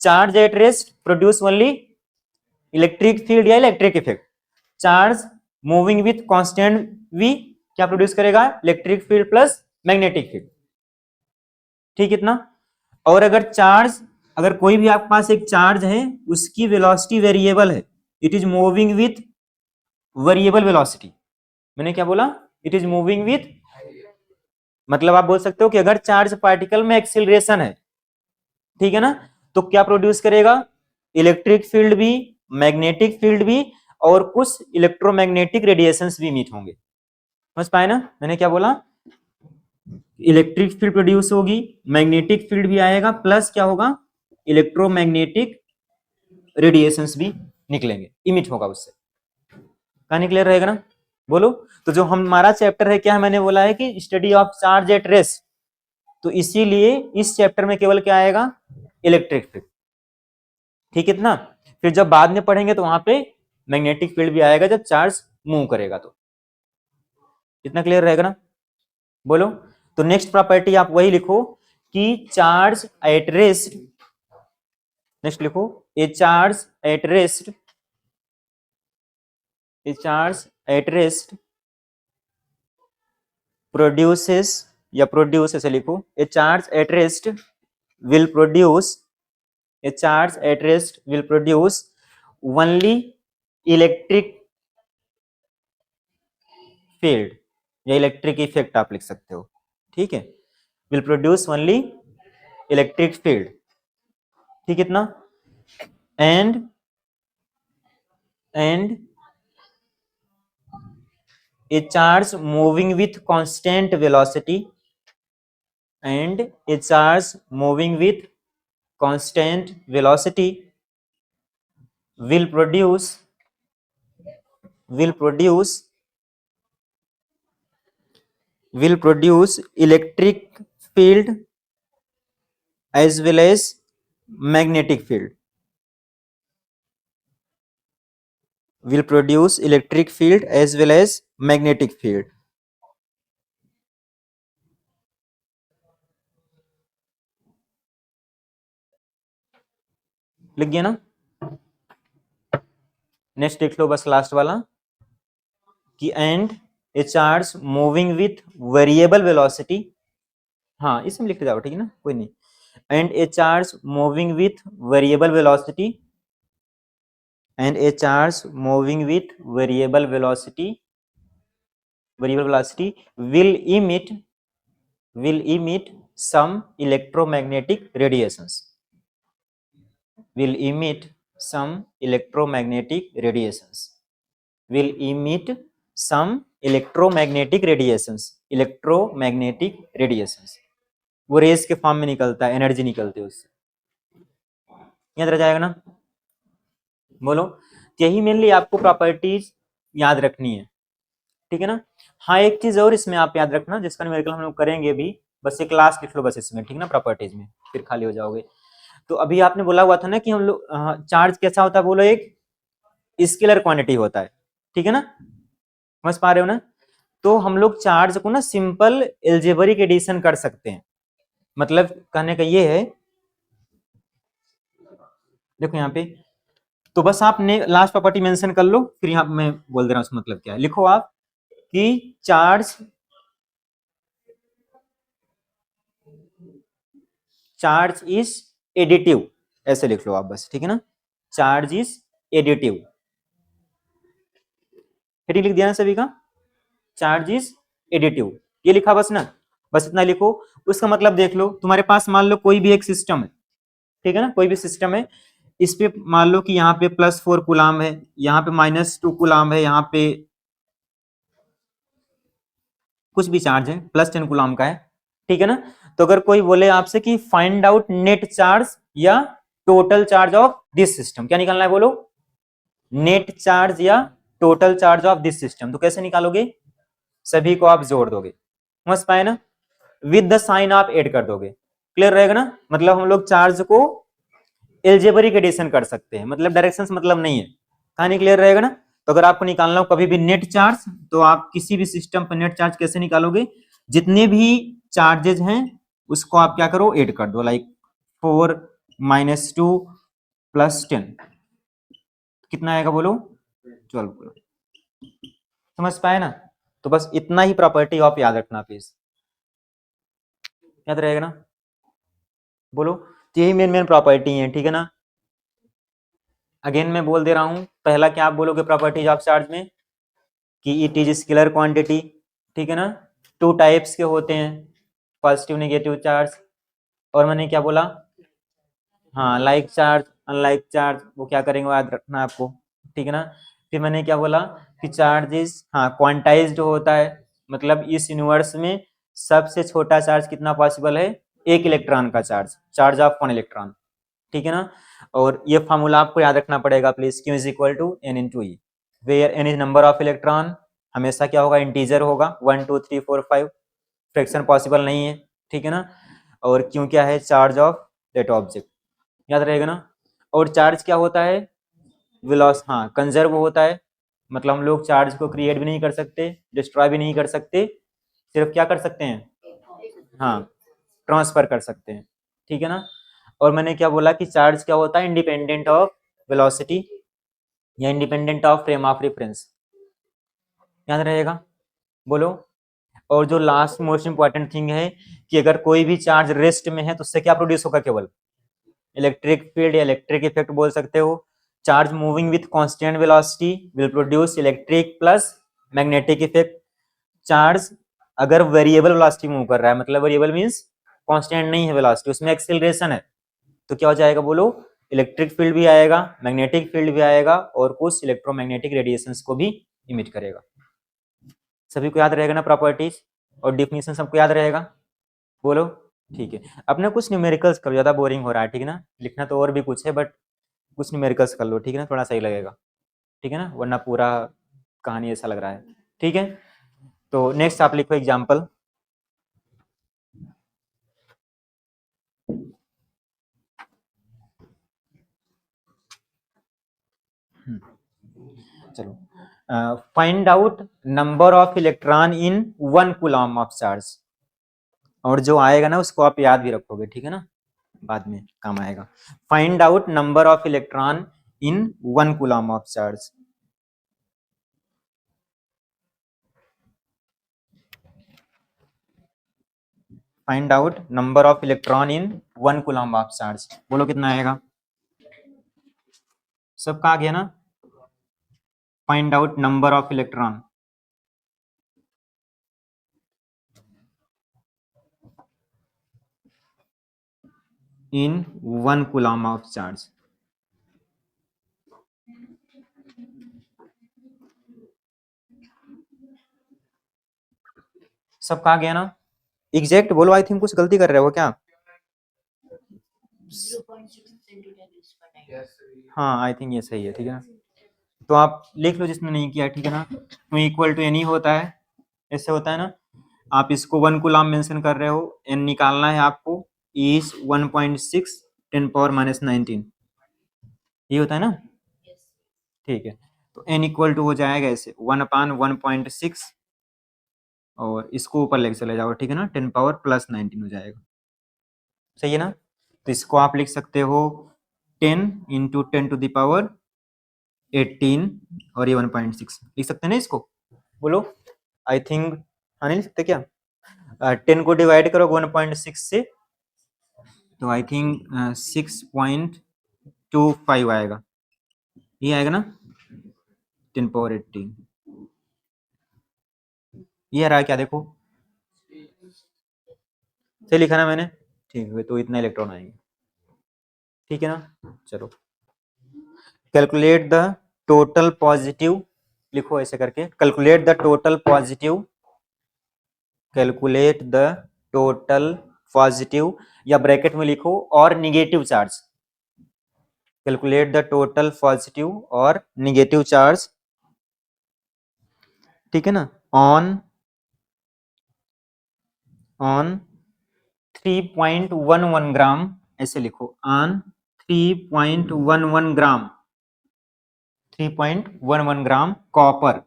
S1: Charge at rest produce only electric field या electric effect. Charge moving with constant v क्या प्रोड्यूस करेगा, electric field plus magnetic field. ठीक इतना। और अगर चार्ज, अगर कोई भी आपके पास एक चार्ज है, उसकी वेलोसिटी वेरिएबल है, it is moving with variable velocity, मैंने क्या बोला, इट इज मूविंग विथ, मतलब आप बोल सकते हो कि अगर चार्ज पार्टिकल में एक्सीलरेशन है, ठीक है ना, तो क्या प्रोड्यूस करेगा, इलेक्ट्रिक फील्ड भी, मैग्नेटिक फील्ड भी, और कुछ इलेक्ट्रोमैग्नेटिक रेडिएशंस भी इमिट होंगे। समझ पाए ना, मैंने क्या बोला, इलेक्ट्रिक फील्ड प्रोड्यूस होगी, मैग्नेटिक फील्ड भी आएगा, प्लस क्या होगा, इलेक्ट्रोमैग्नेटिक रेडिएशंस भी निकलेंगे, इमिट होगा उससे। कहानी क्लियर रहेगा ना, बोलो। तो जो हमारा चैप्टर है क्या है, मैंने बोला है कि study of charge at rest, तो इसीलिए इस चैप्टर में केवल क्या आएगा, इलेक्ट्रिक फील्ड। ठीक है ना। फिर जब बाद में पढ़ेंगे तो वहां पे मैग्नेटिक फील्ड भी आएगा जब चार्ज मूव करेगा, तो इतना क्लियर रहेगा ना, बोलो। तो नेक्स्ट प्रॉपर्टी आप वही लिखो कि चार्ज एट रेस्ट, नेक्स्ट लिखो, ए charge at rest, A charge at rest produces, या प्रोड्यूस ऐसे लिखो, ए charge at rest will produce, A charge at rest will produce only electric field या इलेक्ट्रिक इफेक्ट आप लिख सकते हो। ठीक है, will produce only electric field. ठीक इतना। And a charge moving with constant velocity, and a charge moving with constant velocity will produce electric field as well as magnetic field, will produce electric field as well as magnetic field। लिख गया ना। Next देख लो बस last वाला कि and A charge moving with variable velocity, हाँ इसमें लिख जाओ, ठीक है ना, कोई नहीं। And A charge moving with variable velocity, and A charge moving with variable velocity will emit some electromagnetic radiations, will emit some electromagnetic radiations, will emit some electromagnetic radiations, electromagnetic radiations, वो race के form में निकलता है, energy निकलती है उससे। याद रह जाएगा ना, बोलो। यही मेनली आपको प्रॉपर्टीज याद रखनी है, ठीक है ना। हाँ एक चीज और इसमें आप याद रखना, जिसका न्यूमेरिकल हम लोग करेंगे भी, बस एक क्लास लिख लो बस इसमें, ठीक ना, प्रॉपर्टीज में फिर खाली हो जाओगे। तो अभी आपने बोला हुआ था ना कि हम लोग चार्ज कैसा होता है, बोलो, एक स्केलर क्वांटिटी होता है, ठीक है ना, समझ पा रहे हो ना। तो हम लोग चार्ज को ना सिंपल एल्जेब्रिक एडिशन कर सकते हैं, मतलब कहने का ये है, देखो यहाँ पे, तो बस आपने लास्ट प्रॉपर्टी मेंशन कर लो, फिर यहाँ मैं बोल दे रहा हूँ उसका मतलब क्या है। लिखो आप कि चार्ज इज एडिटिव, ऐसे लिख लो आप बस, ठीक है ना, चार्ज इज एडिटिव। हेडिंग लिख दिया ना सभी का, चार्ज इज एडिटिव, ये लिखा बस ना, बस इतना लिखो। उसका मतलब देख लो, तुम्हारे पास मान लो कोई भी एक सिस्टम है, ठीक है ना, कोई भी सिस्टम है, इस पे मान लो कि यहाँ पे +4 कूलाम है, यहाँ पे -2 कूलाम है, यहाँ पे कुछ भी चार्ज है, +10 कूलाम का है, ठीक है ना। तो अगर कोई बोले आपसे कि फाइंड आउट नेट चार्ज या total charge of this system, क्या निकालना है, बोलो, नेट चार्ज या total charge of this system, तो कैसे निकालोगे, सभी को आप जोड़ दोगे, समझ पाए ना, विद द साइन आप ऐड कर दोगे, क्लियर रहेगा ना। मतलब हम लोग चार्ज को एल्जेब्रिक एडिशन कर सकते हैं, मतलब डायरेक्शंस मतलब नहीं है, कहानी क्लियर रहेगा ना। तो अगर आपको निकालना हो कभी भी नेट चार्ज, तो आप किसी भी सिस्टम पर नेट चार्ज कैसे निकालोगे, जितने भी चार्जेज हैं उसको आप क्या करो, ऐड कर दो, लाइक 4 - 2 + 10, कितना आएगा बोलो, 12। समझ पाए ना। तो बस इतना ही प्रॉपर्टी आप याद रखना प्लीज, याद रहेगा ना। बोलो, तो यही मेन मेन प्रॉपर्टी है, ठीक है ना। अगेन मैं बोल दे रहा हूं, पहला क्या आप बोलोगे प्रॉपर्टीज ऑफ चार्ज में, कि इट इज स्केलर क्वांटिटी, ठीक है ना। टू टाइप्स के होते हैं, पॉजिटिव नेगेटिव चार्ज, और मैंने क्या बोला, हाँ लाइक चार्ज अनलाइक चार्ज, वो क्या करेंगे याद रखना आपको, ठीक है ना। फिर मैंने क्या बोला कि चार्जेस हाँ क्वांटाइज्ड होता है, मतलब इस यूनिवर्स में सबसे छोटा चार्ज कितना पॉसिबल है, 1 इलेक्ट्रॉन का चार्ज, चार्ज ऑफ 1 इलेक्ट्रॉन, ठीक है ना। और ये फॉर्मूला आपको याद रखना पड़ेगा please, Q = N × E, where N is number of electron, हमेशा क्या होगा, इंटीजर होगा, 1 2 3 4 5, फ्रैक्शन पॉसिबल नहीं है, ठीक है ना। और क्यों क्या है, चार्ज ऑफ दैट ऑब्जेक्ट, याद रहेगा ना। और चार्ज क्या होता है, विलॉस हाँ कंजर्व होता है, मतलब हम लोग चार्ज को क्रिएट भी नहीं कर सकते, डिस्ट्रॉय भी नहीं कर सकते, सिर्फ क्या कर सकते हैं, हाँ ट्रांसफर कर सकते हैं, ठीक है ना। और मैंने क्या बोला कि चार्ज क्या होता है, इंडिपेंडेंट ऑफ वेलोसिटी या independent of frame of reference, याद रहेगा, बोलो। और जो लास्ट मोस्ट इंपॉर्टेंट थिंग है कि अगर कोई भी चार्ज रेस्ट में है तो उससे क्या प्रोड्यूस होगा, केवल इलेक्ट्रिक फील्ड या इलेक्ट्रिक इफेक्ट बोल सकते हो। Charge moving with constant velocity will produce electric plus magnetic effect. Charge अगर वेरिएबल वेलोसिटी मूव कर रहा है, मतलब वेरिएबल मींस कांस्टेंट नहीं है वेलोसिटी, उसमें एक्सेलरेशन है, तो क्या हो जाएगा बोलो, इलेक्ट्रिक फील्ड भी आएगा, मैग्नेटिक फील्ड भी आएगा, और कुछ इलेक्ट्रोमैग्नेटिक रेडिएशंस को भी इमिट करेगा। सभी को याद रहेगा ना प्रॉपर्टीज और डिफिनीशन, सबको याद रहेगा, बोलो। ठीक है, अपने कुछ न्यूमेरिकल्स करो, ज्यादा बोरिंग हो रहा है, ठीक है ना। लिखना तो और भी कुछ है, बट कुछ न्यूमेरिकल्स कर लो, ठीक है ना, थोड़ा सही लगेगा, ठीक है ना, वरना पूरा कहानी ऐसा लग रहा है, ठीक है। तो नेक्स्ट आप लिखो एग्जाम्पल। चलो, find out number of electron in 1 coulomb of charge, और जो आएगा ना उसको आप याद भी रखोगे, ठीक है ना, बाद में काम आएगा। Find out number of electron in 1 coulomb of charge. Find out number of electron in 1 coulomb of charge, बोलो कितना आएगा, सबका आ गया ना। Find out number of electron in 1 coulomb of charge. सबका आ गया ना, एग्जैक्ट बोलो, आई थिंक कुछ गलती कर रहे हो क्या। हाँ आई थिंक ये सही है, ठीक है ना। तो आप लिख लो जिसने नहीं किया, ठीक है ना। तो इक्वल टू एन ही होता है, ऐसे होता है ना। आप इसको 1 कूलम मेंशन कर रहे हो, एन निकालना है आपको, इज 1.6 10⁻⁻19, ये होता है ना, ठीक है। तो एन इक्वल टू हो जाएगा ऐसे 1/1.6, और इसको ऊपर लेके चले जाओ, ठीक है ना, 10⁻+19 हो जाएगा, सही है ना। तो इसको आप लिख सकते हो 10 × 10⁻18, और ये 1.6 लिख सकते हैं ना इसको, बोलो। आई थिंक हाँ, नहीं लिख सकते क्या, 10 को डिवाइड करो 1.6 से, तो आई थिंक 6.25 आएगा, ये आएगा ना, 10⁻18, ये आ रहा है क्या, देखो सही लिखा ना मैंने, ठीक है, तो इतना इलेक्ट्रॉन आएंगे, ठीक है ना। चलो, कैलकुलेट द टोटल पॉजिटिव, लिखो ऐसे करके, calculate the total positive, calculate the total positive, या ब्रैकेट में लिखो और negative charge, calculate the total positive और निगेटिव चार्ज, ठीक है ना, ऑन ऑन 3.11 ग्राम, ऐसे लिखो ऑन 3.11 ग्राम, 3.11 ग्राम कॉपर,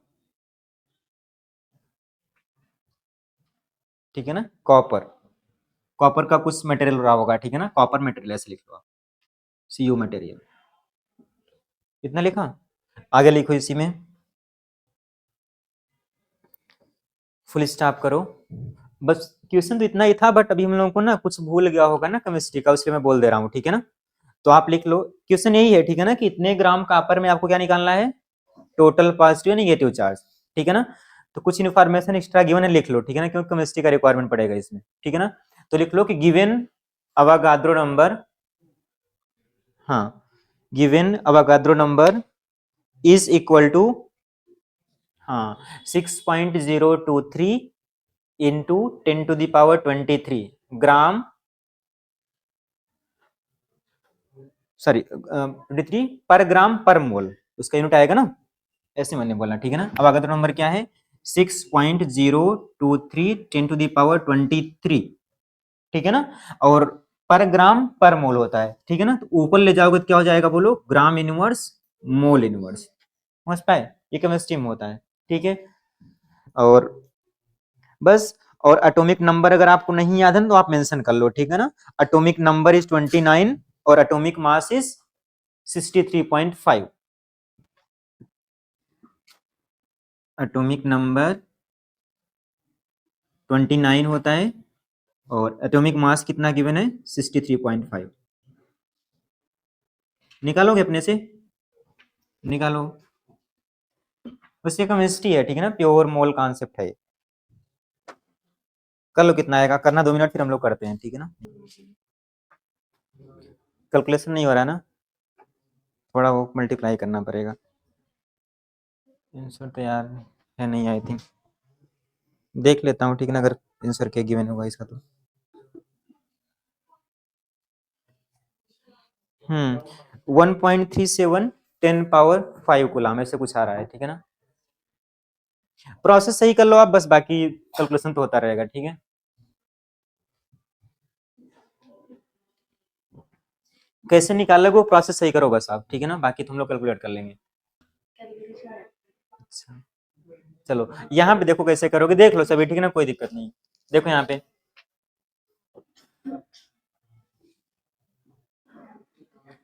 S1: ठीक है ना, कॉपर, कॉपर का कुछ मटेरियल रहा होगा, ठीक है ना, कॉपर मटेरियल ऐसे लिख लो आप, सीयू मटेरियल, इतना लिखा। आगे लिखो इसी में, फुल स्टॉप करो। बस क्वेश्चन तो इतना ही था, बट अभी हम लोगों को ना कुछ भूल गया होगा ना केमिस्ट्री का, उसलिए मैं बोल दे रहा हूँ, ठीक है ना। तो आप लिख लो, क्वेश्चन यही है, ठीक है ना, कि इतने ग्राम कॉपर में आपको क्या निकालना है, टोटल पॉजिटिव नेगेटिव चार्ज, ठीक है ना। तो कुछ इन्फॉर्मेशन एक्स्ट्रा गिवन है, लिख लो, ठीक है ना, क्योंकि केमिस्ट्री का रिक्वायरमेंट पड़ेगा इसमें, ठीक है ना। तो लिख लो कि गिवन अवागाद्रो नंबर, हाँ, given Avogadro number is equal to, हाँ, 6.023 इंटू 10⁻23 ग्राम, सॉरी 23 पर ग्राम पर मोल, उसका यूनिट आएगा ना, ऐसे मैंने बोला, ठीक है ना। अब अगर नंबर क्या है, 6.023 10⁻23, ठीक है ना, और पर ग्राम पर मोल होता है, ठीक है ना। तो ऊपर ले जाओगे तो क्या हो जाएगा, बोलो, ग्राम इनवर्स मोल इनवर्स, समझ पाए, ये केमिस्ट्री में होता है, ठीक है। और बस, और एटॉमिक नंबर अगर आपको नहीं याद है तो आप मेंशन कर लो, ठीक है ना। एटॉमिक नंबर इज 29 और atomic mass is 63.5, atomic number 29 होता है और एटॉमिक मास कितना गिवन है, 63.5। निकालोगे अपने से, निकालो, उससे केमिस्ट्री है, ठीक है ना, प्योर मोल कॉन्सेप्ट है। कर लो, कितना आएगा, करना 2 मिनट, फिर हम लोग करते हैं, ठीक है ना। कैलकुलेशन नहीं हो रहा है ना, थोड़ा वो मल्टीप्लाई करना पड़ेगा। आंसर तो यार है नहीं, आई थिंक देख लेता हूँ, ठीक है ना, अगर आंसर क्या गिवन होगा इसका तो। 1.37 10⁻5 कूलम ऐसे कुछ आ रहा है, ठीक है ना। प्रोसेस सही कर लो आप, बस बाकी कैलकुलेशन तो होता रहेगा, ठीक है। कैसे निकालोगे वो प्रोसेस सही करो बस आप, ठीक है ना, बाकी तुम लोग कैलकुलेट कर लेंगे। अच्छा, चलो यहाँ पे देखो कैसे करोगे, देख लो सभी, ठीक है ना, कोई दिक्कत नहीं। देखो यहाँ पे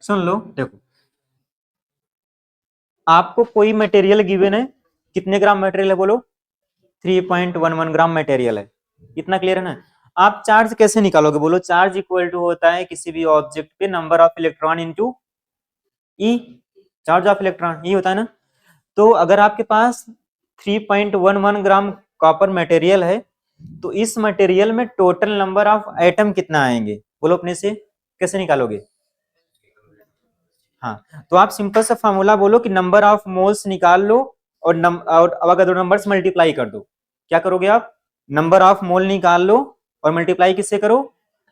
S1: सुन लो, देखो आपको कोई मटेरियल गिवन है, कितने ग्राम मटेरियल है बोलो, 3.11 ग्राम मटेरियल है, इतना क्लियर है ना। आप चार्ज कैसे निकालोगे, बोलो, चार्ज इक्वल टू होता है किसी भी ऑब्जेक्ट पे number of electron into e, charge of electron e होता है ना। तो अगर आपके पास 3.11 ग्राम कॉपर मटेरियल है, तो इस मटेरियल में टोटल नंबर ऑफ एटम कितना आएंगे, बोलो अपने से, कैसे निकालोगे। हाँ, तो आप सिंपल सा फॉर्मूला बोलो कि नंबर ऑफ मोल्स निकाल लो और अगर नंबर से मल्टीप्लाई कर दो। क्या करोगे आप, नंबर ऑफ मोल निकाल लो और मल्टीप्लाई किससे करो,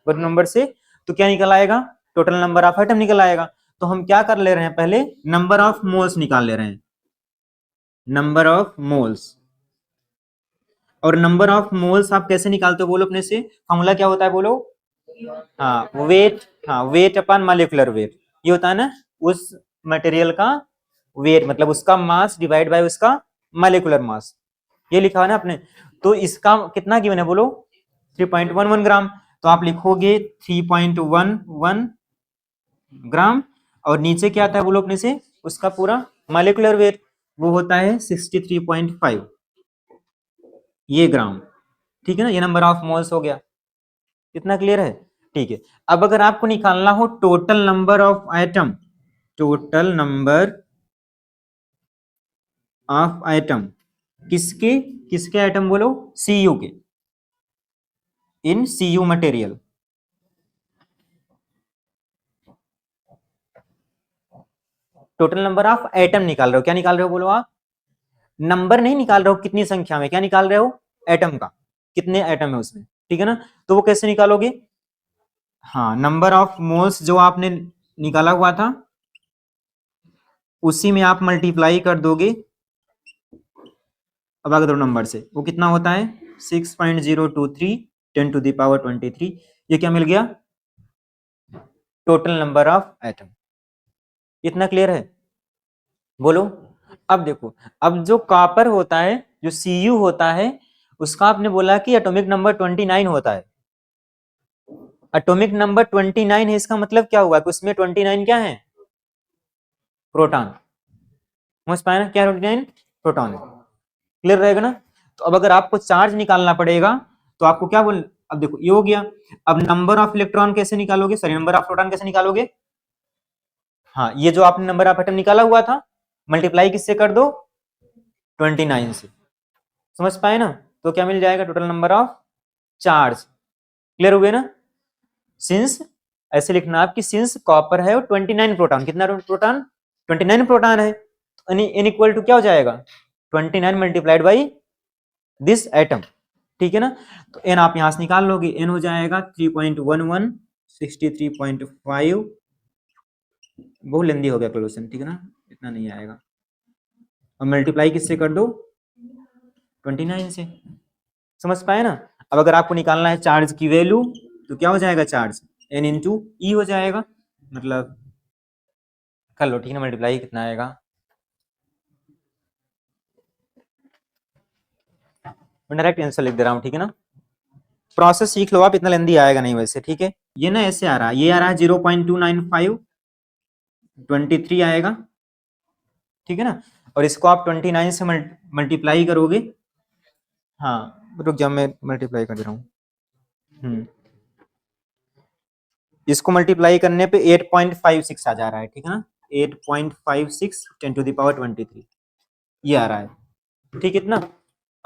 S1: नंबर से, तो क्या निकल आएगा, टोटल नंबर ऑफ एटम निकल आएगा। तो हम क्या कर ले रहे हैं, पहले नंबर ऑफ मोल्स निकाल ले रहे हैं, नंबर ऑफ मोल्स। और नंबर ऑफ मोल्स आप कैसे निकालते हो, बोलो अपने से, फॉर्मूला क्या होता है बोलो, हाँ वेट, हाँ वेट अपॉन मॉलिक्यूलर वेट, ये होता है ना, उस मटेरियल का वेट मतलब उसका मास डिवाइड बाय उसका मॉलिक्यूलर मास, ये लिखा है ना आपने। तो इसका कितना गिवन है बोलो, 3.11 ग्राम, तो आप लिखोगे 3.11 ग्राम, और नीचे क्या आता है बोलो अपने से, उसका पूरा मॉलिक्यूलर वेट, वो होता है 63.5 ये ग्राम, ठीक है ना, ये नंबर ऑफ मोल्स हो गया, इतना क्लियर है, ठीक है। अब अगर आपको निकालना हो total number of atom, total number of atom, किसके किसके एटम बोलो, सीयू के, in CU material, total number of atom निकाल रहे हो, क्या निकाल रहे हो बोलो आप, नंबर नहीं निकाल रहे हो कितनी संख्या में, क्या निकाल रहे हो, एटम का, कितने एटम है उसमें, ठीक है ना। तो वो कैसे निकालोगे, हाँ नंबर ऑफ मोल्स जो आपने निकाला हुआ था उसी में आप मल्टीप्लाई कर दोगे अवागाद्रो नंबर से, वो कितना होता है 6.023 10 to the power 23, ये क्या मिल गया? Total number of atom. इतना क्लियर है? बोलो। अब देखो, अब जो कॉपर होता है, जो Cu होता है, उसका आपने बोला कि एटॉमिक नंबर 29 होता है। एटॉमिक नंबर 29 है, इसका मतलब क्या हुआ कि उसमें 29 क्या है? प्रोटॉन। समझ पाए ना? क्या 29 प्रोटॉन है। क्लियर रहेगा ना? तो अब अगर आपको चार्ज निकालना पड़ेगा तो आपको क्या बोल, अब देखो ये हो गया। अब नंबर ऑफ इलेक्ट्रॉन कैसे निकालोगे, सॉरी नंबर ऑफ प्रोटॉन कैसे निकालोगे? हाँ, ये जो आपने नंबर ऑफ एटम निकाला हुआ था, मल्टीप्लाई किससे कर दो? 29 से। समझ पाए ना? तो क्या मिल जाएगा? Total number of charge. Clear हो गया ना? सिंस ऐसे लिखना आप कि सिंस कॉपर है और 29 प्रोटॉन, कितना प्रोटॉन? 29 प्रोटॉन है, एन इक्वल टू क्या हो जाएगा? 29 मल्टीप्लाइड बाई दिस एटम। ठीक है ना? तो एन आप यहां से निकाल लोगे, एन हो जाएगा 3.11, 63.5। बहुत लेंदी हो गया क्वेश्चन, ठीक है ना? इतना नहीं आएगा। और मल्टीप्लाई किससे कर दो? 29 से। समझ पाए ना? अब अगर आपको निकालना है चार्ज की वैल्यू, तो क्या हो जाएगा? चार्ज एन इंटू ई हो जाएगा। मतलब कर लो, ठीक है ना? मल्टीप्लाई कितना आएगा? मैं डायरेक्ट आंसर लिख दे रहा हूँ, ठीक है ना? प्रोसेस सीख लो आप, इतना लेंदी आएगा नहीं वैसे, ठीक है? ये ना ऐसे आ रहा है, ये आ रहा है 0.295, 23 आएगा, ठीक है ना? और इसको आप 29 से मल्टीप्लाई करोगे। हाँ रुक जाओ, मैं मल्टीप्लाई कर दे रहा हूँ। इसको मल्टीप्लाई करने पे 8.56 आ जा रहा है, ठीक है ना? 8.56 10 टू द पावर 23 ये आ रहा है, ठीक है इतना?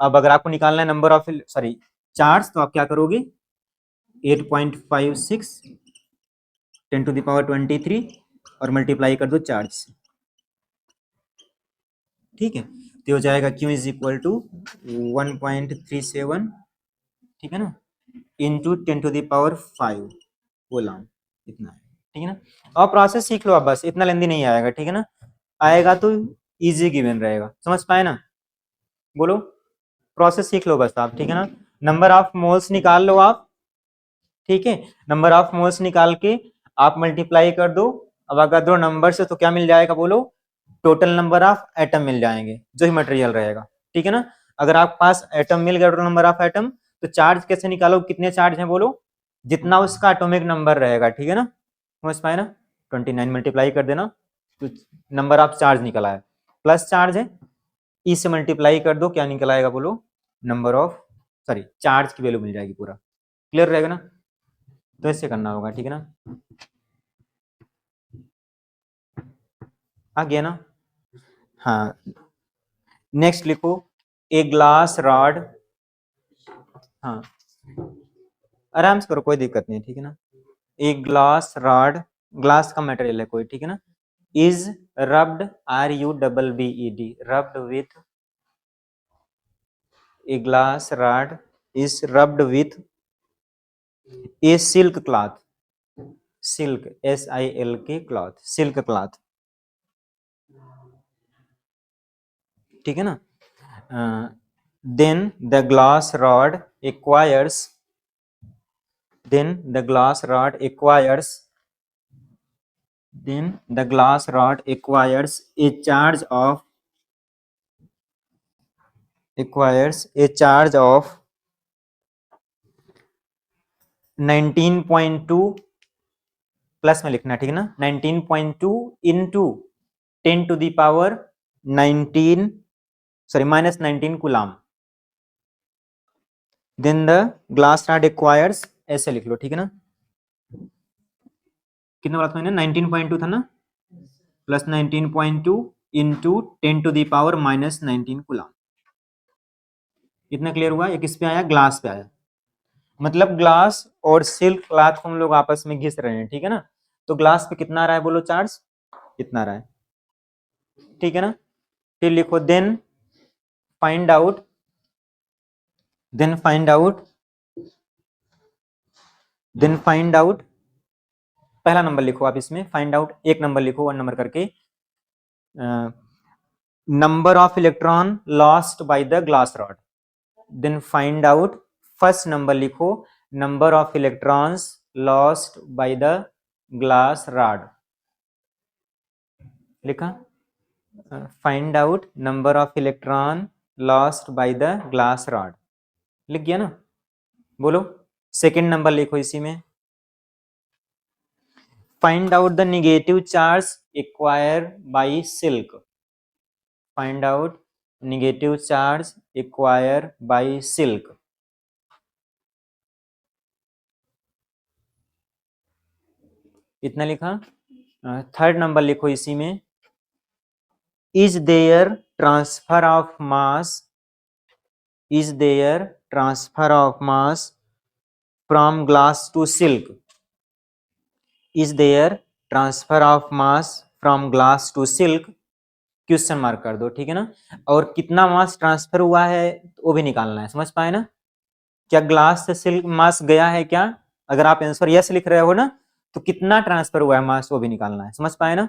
S1: अब अगर आपको निकालना है नंबर ऑफ सॉरी चार्ज, तो आप क्या करोगे? 8.56 10 टू द पावर 23 और मल्टीप्लाई कर दो चार्ज, ठीक है? तो हो जाएगा Q इज इक्वल टू 1.37, ठीक है ना, into 10 to the power 5 coulomb, इतना है, ठीक है ना? और प्रोसेस सीख लो आप, बस इतना लेंदी नहीं आएगा, ठीक है ना? आएगा तो इजी गिवन रहेगा। समझ पाए ना? बोलो। प्रोसेस सीख लो बस आप, ठीक है ना? नंबर ऑफ मोल्स निकाल लो आप, ठीक है? नंबर ऑफ मोल्स निकाल के आप मल्टीप्लाई कर दो। अब अगर दो नंबर से तो क्या मिल जाएगा? बोलो। टोटल नंबर ऑफ एटम मिल जाएंगे जो ही मटेरियल रहेगा, ठीक है ना? अगर आपके पास एटम मिल गया, टोटल नंबर ऑफ एटम, तो चार्ज कैसे निकालो? कितने चार्ज हैं बोलो? जितना उसका एटॉमिक नंबर रहेगा, ठीक है ना? समझ पाए ना? 29 मल्टीप्लाई कर देना तो नंबर ऑफ चार्ज निकला है, प्लस चार्ज है, ई से मल्टीप्लाई कर दो, क्या निकल आएगा बोलो? नंबर ऑफ सॉरी चार्ज की वैल्यू मिल जाएगी पूरा। क्लियर रहेगा ना? तो ऐसे करना होगा, ठीक है ना? आ गया ना? हाँ, नेक्स्ट लिखो ए ग्लास रॉड। हाँ आराम से करो, कोई दिक्कत नहीं, ठीक है ना? ए ग्लास रॉड, ग्लास का मटेरियल है कोई, ठीक है ना? Is rubbed, RUBBED, rubbed with, a glass rod is rubbed with a silk cloth, silk SILK cloth, silk cloth, ठीक है ना? Then the glass rod acquires, then the glass rod acquires, then the glass rod acquires a charge of, acquires a charge of 19.2, plus में लिखना, ठीक है ना? 19.2 into 10 to the power 19 sorry minus 19 coulomb. Then the glass rod acquires, ऐसे लिख लो, ठीक है ना? कितना बोला था मैंने? 19.2 था ना, plus 19.2 into 10 to the power minus 19 coulomb. कितना क्लियर हुआ? ये किस पे आया? ग्लास पे आया। मतलब ग्लास और सिल्क क्लॉथ को हम लोग आपस में घिस रहे हैं, ठीक है ना? तो ग्लास पे कितना आ रहा है बोलो? चार्ज कितना आ रहा है, ठीक है ना? फिर लिखो then find out, then find out, then find out, पहला नंबर लिखो आप इसमें, फाइंड आउट एक नंबर लिखो, 1 नंबर करके, number of electron lost by the glass rod. Then find out, first number लिखो number of electrons lost by the glass rod, लिखा। Find out number of electron lost by the glass rod, लिख गया ना। बोलो second number लिखो इसी में। Find out the negative charge acquire by silk, find out negative charge acquire by silk. इतना लिखा। थर्ड नंबर लिखो इसी में। Is there transfer of mass, is there transfer of mass from glass to silk, is there transfer of mass from glass to silk, question mark कर दो, ठीक है ना। और कितना मास ट्रांसफर हुआ है वो भी निकालना है, समझ पाए ना। क्या ग्लास से सिल्क मास गया है क्या, अगर आप आंसर यस लिख रहे हो ना तो कितना ट्रांसफर हुआ है मास वो भी निकालना है, समझ पाए ना।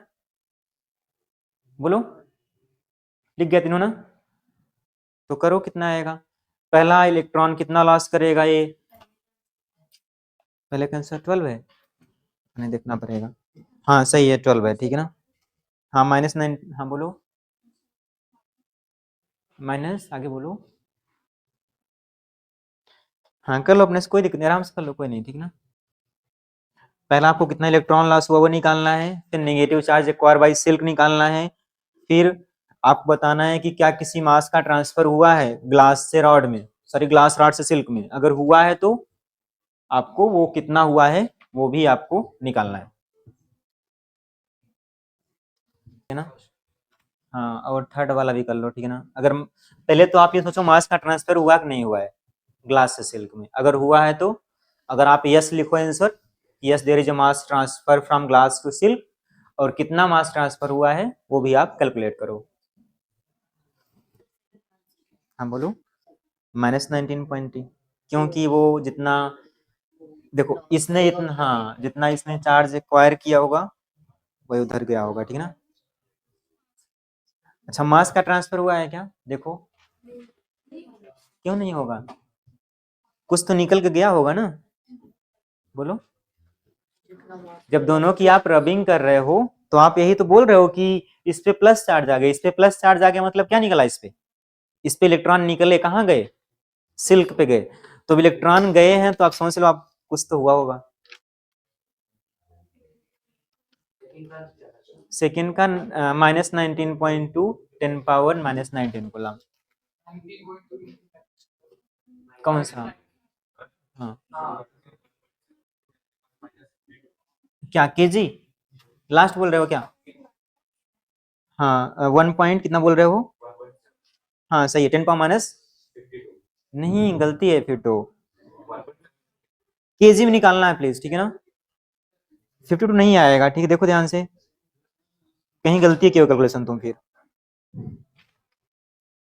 S1: बोलो लिख गया तीनों ना, तो करो कितना आएगा। पहला इलेक्ट्रॉन कितना लॉस करेगा, ये पहले का आंसर 12 है, हमें देखना पड़ेगा। हाँ सही है 12 है, ठीक है ना। हाँ -9, हाँ बोलो माइनस, आगे बोलो। हाँ कर लो अपने से, कोई दिक्कत नहीं, आराम से कर लो, कोई नहीं, ठीक ना। पहला आपको कितना इलेक्ट्रॉन लॉस हुआ वो निकालना है, फिर negative charge acquire by silk निकालना है, फिर आपको बताना है कि क्या किसी मास का ट्रांसफर हुआ है ग्लास से रॉड में, सॉरी ग्लास रॉड से सिल्क में, अगर हुआ है तो आपको वो कितना हुआ है वो भी आपको निकालना है ना। हाँ और थर्ड वाला भी कर लो, ठीक है ना। अगर पहले तो आप ये सोचो मास का ट्रांसफर हुआ कि नहीं हुआ है ग्लास से सिल्क में, अगर हुआ है तो अगर आप यस लिखो answer, yes there is a mass transfer from glass to silk, और कितना मास ट्रांसफर हुआ है वो भी आप कैलकुलेट करो। हाँ बोलो -19.2, क्योंकि वो जितना देखो इसने इतना, हाँ जितना इसने चार्ज एक्वायर किया होगा वही उधर गया होगा, ठीक है ना। अच्छा मास का ट्रांसफर हुआ है क्या, देखो क्यों नहीं होगा, कुछ तो निकल के गया होगा ना। बोलो जब दोनों की आप रबिंग कर रहे हो तो आप यही तो बोल रहे हो कि इस पे प्लस चार्ज आ गया, इस पे प्लस चार्ज आ गया, मतलब क्या निकला इस पे इलेक्ट्रॉन निकले कहाँ गए, सिल्क पे गए। तो इलेक्ट्रॉन गए हैं तो आप समझ लो आप कुछ तो हुआ होगा। सेकेंड का -19.2 10⁻⁻19 कूलम, कौन सा। हाँ क्या केजी, लास्ट बोल रहे हो क्या। हाँ 1 पॉइंट कितना बोल रहे हो। हाँ सही है 10⁻⁻, नहीं गलती है फिर तो, केजी में निकालना है प्लीज, ठीक है ना। 52 नहीं आएगा, ठीक है देखो ध्यान से, कहीं गलती की हो कैलकुलेशन तुम फिर,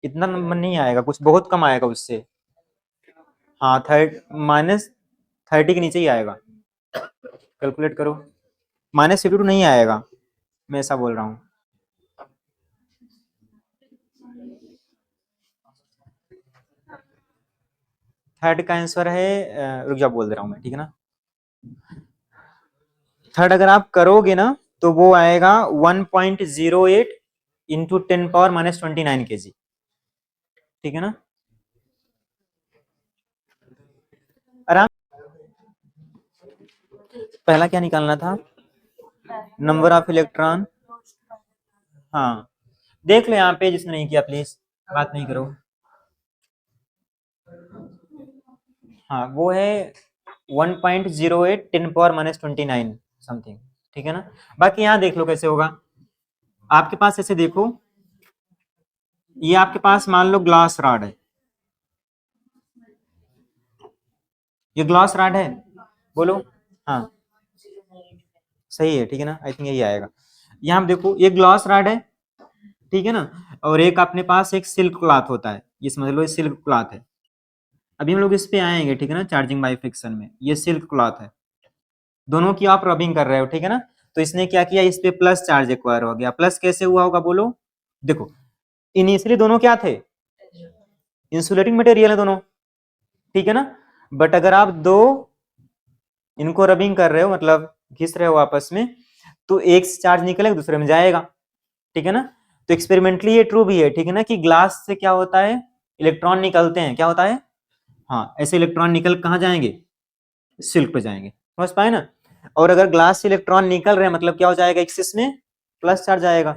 S1: इतना नंबर नहीं आएगा, कुछ बहुत कम आएगा उससे। हाँ -30 के नीचे ही आएगा, कैलकुलेट करो। -52 नहीं आएगा, मैं ऐसा बोल रहा हूँ। थर्ड का आंसर है रुक जा बोल दे रहा हूँ मैं, ठीक है ना। थर्ड अगर आप करोगे ना तो वो आएगा 1.08 इंटू 10⁻⁻29 kg, ठीक है ना। आराम, पहला क्या निकालना था, नंबर ऑफ इलेक्ट्रॉन। हाँ देख लो यहाँ पे, जिसने नहीं किया प्लीज बात नहीं करो। हाँ वो है 1.08 10⁻⁻29 समथिंग, ठीक है ना। बाकी यहाँ देख लो कैसे होगा, आपके पास ऐसे देखो, ये आपके पास मान लो ग्लास रॉड है, ये ग्लास रॉड है, बोलो। हाँ सही है, ठीक है ना, आई थिंक यही आएगा। यहाँ देखो ये ग्लास रॉड है, ठीक है ना, और एक अपने पास एक सिल्क क्लॉथ होता है, ये समझ लो ये सिल्क क्लॉथ है। अभी हम लोग इस पे आएंगे, ठीक है ना, चार्जिंग बाय फ्रिक्शन में, ये सिल्क क्लॉथ है, दोनों की आप रबिंग कर रहे हो, ठीक है ना। तो इसने क्या किया, इस पे प्लस चार्ज एक्वायर हो गया, प्लस कैसे हुआ होगा बोलो। देखो इनिशियली दोनों क्या थे, इंसुलेटिंग मटेरियल है दोनों, ठीक है ना। बट अगर आप दो इनको रबिंग कर रहे हो मतलब घिस रहे हो आपस में, तो एक से चार्ज निकलेगा दूसरे में जाएगा, ठीक है ना। तो एक्सपेरिमेंटली ये ट्रू भी है, ठीक है ना, कि ग्लास से क्या होता है, इलेक्ट्रॉन निकलते हैं, क्या होता है, हाँ ऐसे इलेक्ट्रॉन निकल कहाँ जाएंगे, सिल्क पे जाएंगे, समझ पाए ना। और अगर ग्लास से इलेक्ट्रॉन निकल रहे हैं मतलब क्या हो जाएगा, एक्सिस में प्लस चार्ज आएगा,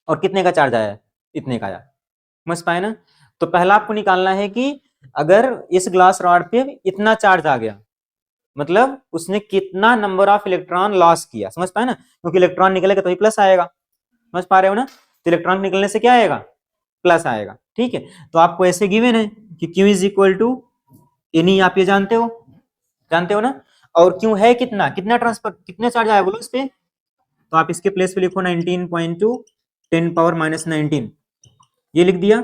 S1: और कितने का चार्ज आया, इतने का आया, समझ पाए ना। तो पहला आपको निकालना है कि अगर इस ग्लास रॉड पे इतना चार्ज आ गया मतलब उसने कितना नंबर ऑफ इलेक्ट्रॉन लॉस किया, समझ पाए ना, क्योंकि इलेक्ट्रॉन निकलेगा तो ही प्लस आएगा, समझ पा रहे हो ना। तो इलेक्ट्रॉन निकलने से क्या आएगा, प्लस आएगा, ठीक है। तो आपको ऐसे गिवन है कि Q is equal to N E, आप ये जानते हो ना। और क्यों है कितना, कितना ट्रांसफर, कितने चार्ज आया बोलो इस पे, तो आप इसके प्लेस पे लिखो 19.2 10 पावर माइनस 19, ये लिख दिया।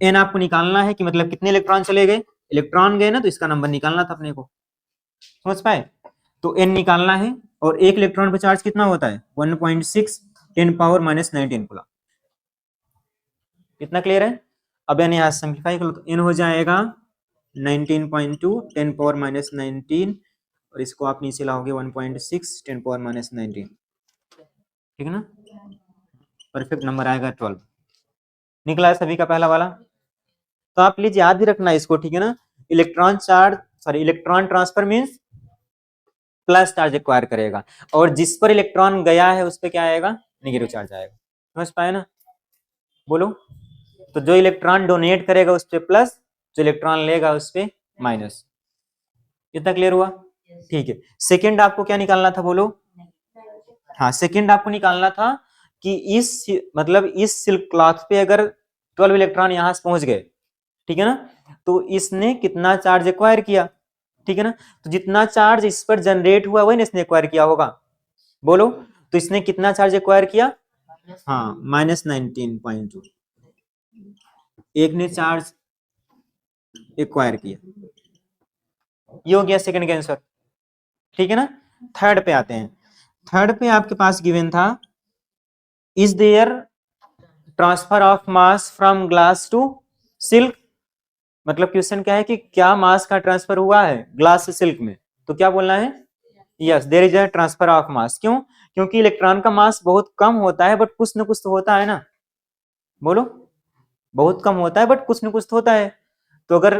S1: एन आपको निकालना है कि मतलब कितने इलेक्ट्रॉन चले गए, इलेक्ट्रॉन गए ना तो इसका नंबर निकालना था अपने को, समझ पाए। तो एन निकालना है, और एक इलेक्ट्रॉन पे चार्ज कितना होता है 1.6 10 पावर माइनस 19 कूलम, इतना क्लियर है। अब एन यहाँ सिंप्लीफाई कर लो तो एन हो जाएगा 19.2 10 पावर माइनस 19, और इसको आप नीचे लाओगे 1.6 10 पावर माइनस 19, ठीक है ना, परफेक्ट नंबर आएगा 12, निकला है सभी का पहला वाला। तो आप प्लीज याद भी रखना इसको, ठीक है ना, electron charge sorry electron transfer means plus charge acquire करेगा, और जिस पर इलेक्ट्रॉन गया है उस पर क्या आएगा, नेगेटिव चार्ज आएगा, समझ पाए ना, बोलो। तो जो इलेक्ट्रॉन डोनेट करेगा उस पर प्लस, जो इलेक्ट्रॉन लेगा उस पर माइनस, इतना क्लियर हुआ, ठीक है। सेकेंड आपको क्या निकालना था बोलो, हाँ सेकेंड आपको निकालना था कि इस मतलब इस सिल्क क्लॉथ पे अगर 12 इलेक्ट्रॉन यहां से पहुंच गए, ठीक है ना, तो इसने कितना चार्ज एक्वायर किया, ठीक है ना। तो जितना चार्ज इस पर जनरेट हुआ वही इसने एक्वायर किया होगा, बोलो। तो इसने कितना चार्ज एक्वायर किया, हाँ -19.2, एक ने चार्ज एक्वायर किया, ये हो गया सेकंड का आंसर, ठीक है ना। थर्ड पे आते हैं, थर्ड पे आपके पास गिवन था is there transfer of mass from glass to silk, मतलब क्वेश्चन क्या है कि क्या मास का ट्रांसफर हुआ है ग्लास से सिल्क में, तो क्या बोलना है, yes there is a transfer of mass, क्यों, क्योंकि इलेक्ट्रॉन का मास बहुत कम होता है बट कुछ न कुछ तो होता है ना, बोलो, बहुत कम होता है बट कुछ न कुछ तो होता है। तो अगर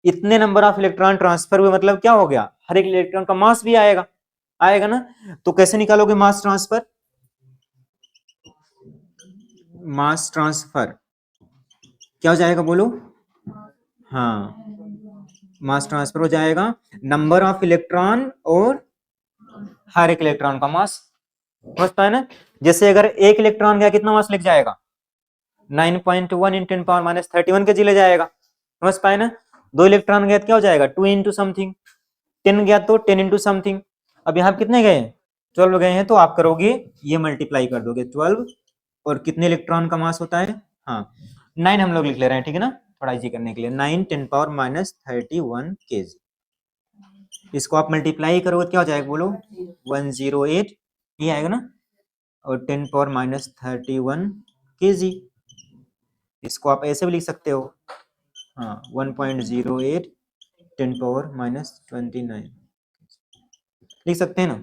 S1: इतने नंबर ऑफ इलेक्ट्रॉन ट्रांसफर हुए मतलब क्या हो गया, हर एक इलेक्ट्रॉन का मास भी आएगा, आएगा ना। तो कैसे निकालोगे मास ट्रांसफर, मास ट्रांसफर क्या हो जाएगा बोलो, हाँ मास ट्रांसफर हो जाएगा नंबर ऑफ इलेक्ट्रॉन और हर एक इलेक्ट्रॉन का मास, समझता है ना। जैसे अगर एक इलेक्ट्रॉन गया कितना मास लिख जाएगा 9.1 इन 10 पावर माइनस 31 के जी ले जाएगा, समझ पाए ना। दो इलेक्ट्रॉन गया तो क्या हो जाएगा 2 इंटू समथिंग, 10 गया तो 10 इंटू समथिंग। अब यहाँ कितने गए 12 गए हैं, तो आप करोगे ये मल्टीप्लाई कर दोगे 12, और कितने इलेक्ट्रॉन का मास होता है, हाँ 9 हम लोग लिख ले रहे हैं, ठीक है ना, थोड़ा इजी करने के लिए 9 10 पावर माइनस 31 केजी, इसको आप मल्टीप्लाई करोगे क्या हो जाएगा बोलो 108, ये आएगा ना, और 10 पावर माइनस 31 केजी, इसको आप ऐसे भी लिख सकते हो, हाँ 1.08 10 पावर माइनस 29 लिख सकते हैं ना।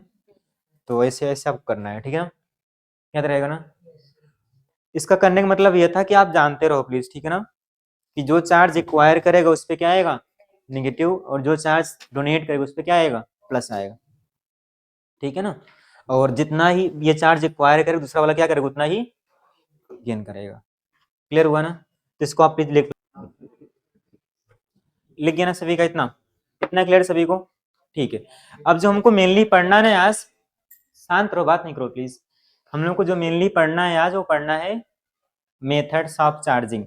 S1: तो ऐसे ऐसे आपको करना है, ठीक है ना, याद रहेगा ना। इसका करने का मतलब ये था कि आप जानते रहो प्लीज, ठीक है ना, कि जो चार्ज एक्वायर करेगा उस पर क्या आएगा नेगेटिव, और जो चार्ज डोनेट करेगा उस पर क्या आएगा प्लस आएगा, ठीक है ना। और जितना ही ये चार्ज एक्वायर करेगा दूसरा वाला क्या करेगा उतना ही गेन करेगा, क्लियर हुआ ना। तो इसको आप प्लीज लिख गया ना सभी का, इतना इतना क्लियर सभी को, ठीक है। अब जो हमको मेनली पढ़ना है आज, शांत रहो बात नहीं करो प्लीज, हम लोग को जो मेनली पढ़ना है आज वो पढ़ना है मेथड्स ऑफ चार्जिंग,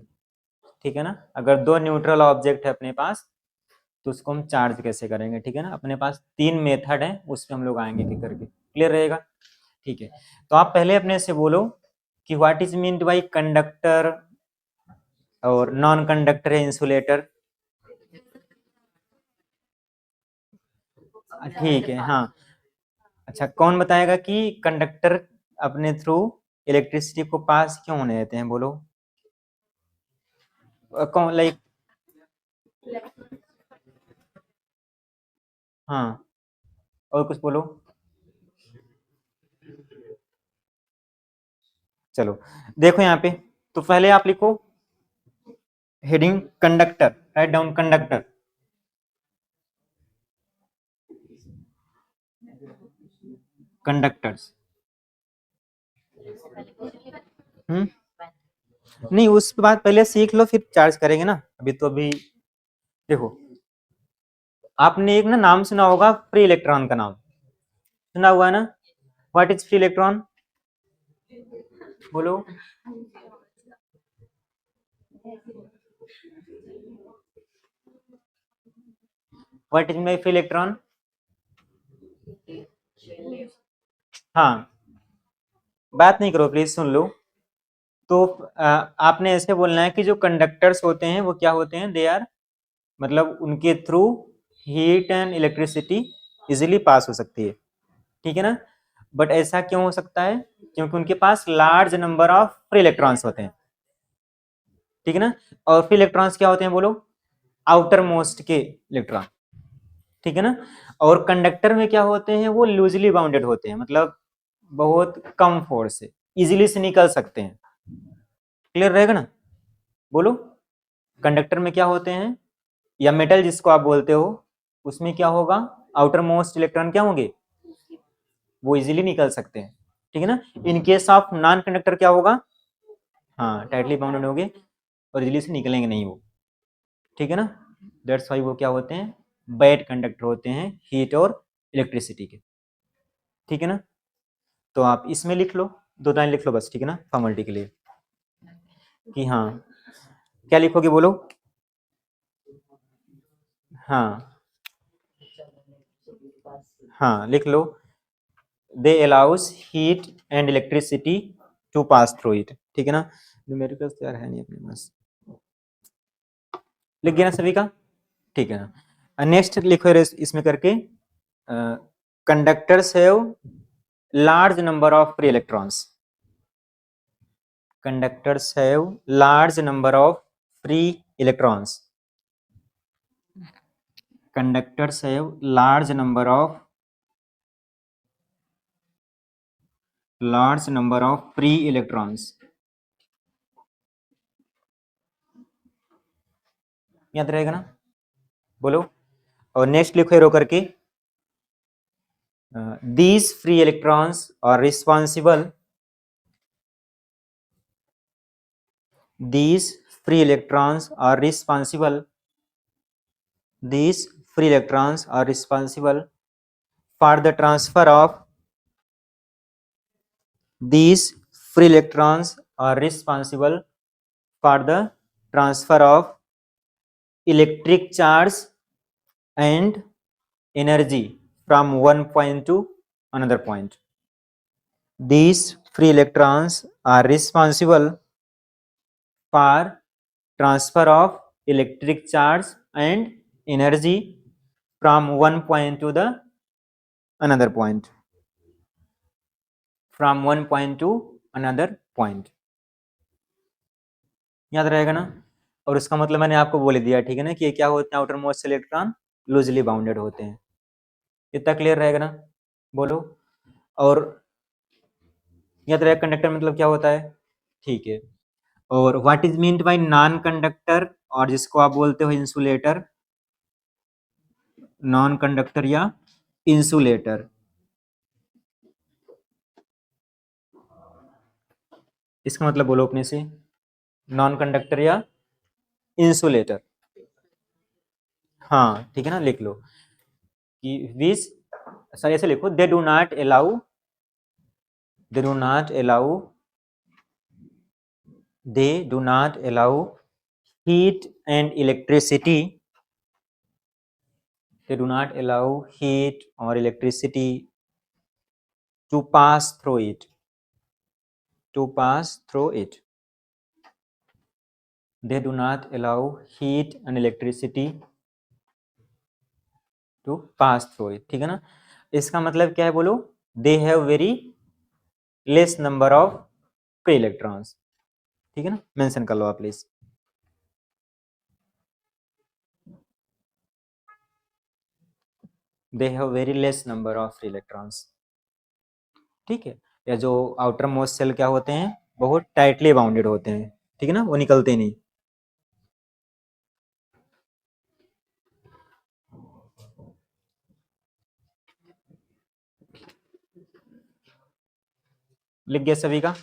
S1: ठीक है ना। अगर दो न्यूट्रल ऑब्जेक्ट है अपने पास तो उसको हम चार्ज कैसे करेंगे, ठीक है ना। अपने पास तीन मेथड है उस पर हम लोग आएंगे कि करके, क्लियर रहेगा, ठीक है। तो आप पहले अपने से बोलो कि what is meant by conductor और नॉन कंडक्टर है इंसुलेटर, ठीक है हाँ। अच्छा कौन बताएगा कि कंडक्टर अपने थ्रू इलेक्ट्रिसिटी को पास क्यों होने देते हैं, बोलो कौन, लाइक हाँ और कुछ बोलो। चलो देखो यहाँ पे, तो पहले आप लिखो heading conductor, write down conductor. Conductors. नहीं, उस बात पहले सीख लो फिर चार्ज करेंगे ना, अभी तो अभी देखो, आपने एक ना नाम सुना होगा फ्री इलेक्ट्रॉन का नाम, सुना हुआ है ना? व्हाट इज फ्री इलेक्ट्रॉन, बोलो। What is my free electron? हाँ, बात नहीं करो प्लीज, सुन लो। तो आपने ऐसे बोलना है कि जो कंडक्टर्स होते हैं वो क्या होते हैं, दे आर, मतलब उनके through heat and electricity easily pass हो सकती है, ठीक है ना? बट ऐसा क्यों हो सकता है? क्योंकि उनके पास large number of free electrons होते हैं, ठीक है ना? और फ्री इलेक्ट्रॉन्स क्या होते हैं बोलो? आउटर मोस्ट के इलेक्ट्रॉन, ठीक है ना? और कंडक्टर में क्या होते हैं, वो लूजली बाउंडेड होते हैं, मतलब बहुत कम फोर्स से इजीली से निकल सकते हैं। क्लियर रहेगा ना? बोलो। कंडक्टर में क्या होते हैं, या मेटल जिसको आप बोलते हो, उसमें क्या होगा, आउटर मोस्ट इलेक्ट्रॉन क्या होंगे, वो इजीली निकल सकते हैं, ठीक है ना? In case of non conductor क्या होगा, हाँ टाइटली बाउंडेड होंगे और इजीली से निकलेंगे नहीं वो, ठीक है ना? दैट्स वाई वो क्या होते हैं, बैड कंडक्टर होते हैं हीट और इलेक्ट्रिसिटी के, ठीक है ना? तो आप इसमें लिख लो, 2 लाइन लिख लो बस, ठीक है ना, फॉर्मेलिटी के लिए, कि हाँ क्या लिखोगे बोलो। हाँ हाँ लिख लो, they allows heat and electricity to pass through it, ठीक है ना? न्यूमेरिकल्स तो यार है नहीं अपने पास, लिख गया ना सभी का, ठीक है ना? नेक्स्ट लिखो इसमें करके, conductors have large number of free electrons, conductors have large number of free electrons, conductors have large number of free electrons, याद रहेगा ना? बोलो। और नेक्स्ट लिखो रो करके, these free electrons are responsible, these free electrons are responsible, these free electrons are responsible for the transfer of, these free electrons are responsible for the transfer of electric charge and energy from one point to another point. These free electrons are responsible for transfer of electric charge and energy from one point to the another point. From one point to another point. याद रहेगा ना? और उसका मतलब मैंने आपको बोल दिया, ठीक है ना, कि ये क्या होते हैं, outer most electron loosely bounded होते हैं। इतना क्लियर रहेगा ना? बोलो। और याद रहेगा कंडक्टर मतलब क्या होता है, ठीक है? और what is meant by non conductor, और जिसको आप बोलते हो इंसुलेटर, नॉन कंडक्टर या इंसुलेटर, इसका मतलब बोलो अपने से, नॉन कंडक्टर या इंसुलेटर। हाँ ठीक है ना, लिख लो कि विच, सर ऐसे लिखो, they do not allow, they do not allow, they do not allow heat and electricity, they do not allow heat or electricity to pass through it, to pass through it, they do not allow heat and electricity to pass through it, ठीक है ना? इसका मतलब क्या है बोलो, they have very less number of free electrons, ठीक है ना? मेंशन कर लो आप please. They have very less number of free electrons, ठीक है। या जो आउटर मोस्ट सेल क्या होते हैं, बहुत टाइटली बाउंडेड होते हैं, ठीक है ना, वो निकलते नहीं। लिख गया सभी का,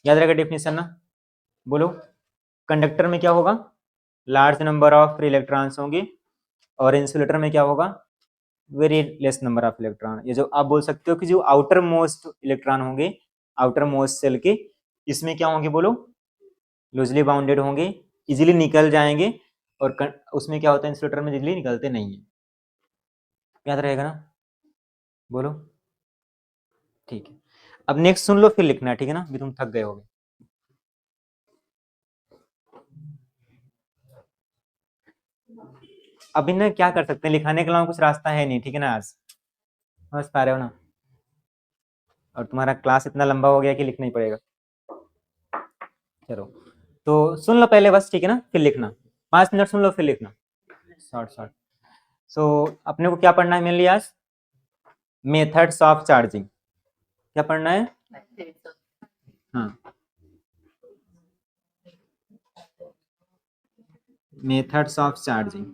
S1: याद रहेगा डेफिनेशन ना, बोलो। कंडक्टर में क्या होगा, large number of free electrons होंगे, और इंसुलेटर में क्या होगा, very less number of electron. ये जो आप बोल सकते हो कि जो आउटर मोस्ट इलेक्ट्रॉन होंगे आउटर मोस्ट सेल के, इसमें क्या होंगे बोलो, लूजली बाउंडेड होंगे, इजीली निकल जाएंगे, और उसमें क्या होता है, इंसुलेटर में इजीली निकलते नहीं है। याद रहेगा ना, बोलो। ठीक है, अब नेक्स्ट सुन लो फिर लिखना, ठीक है ना, भी तुम थक गए होगे। अभी ना क्या कर सकते हैं, लिखाने के अलावा कुछ रास्ता है नहीं, ठीक है ना, आज समझ पा रहे हो ना, और तुम्हारा क्लास इतना लंबा हो गया कि लिखना ही पड़ेगा। चलो तो सुन लो पहले बस, ठीक है ना, फिर लिखना, 5 मिनट सुन लो फिर लिखना, शॉर्ट शॉर्ट। सो अपने को क्या पढ़ना है मेनली आज, मेथड्स ऑफ चार्जिंग। क्या पढ़ना है, हाँ, मेथड्स ऑफ चार्जिंग।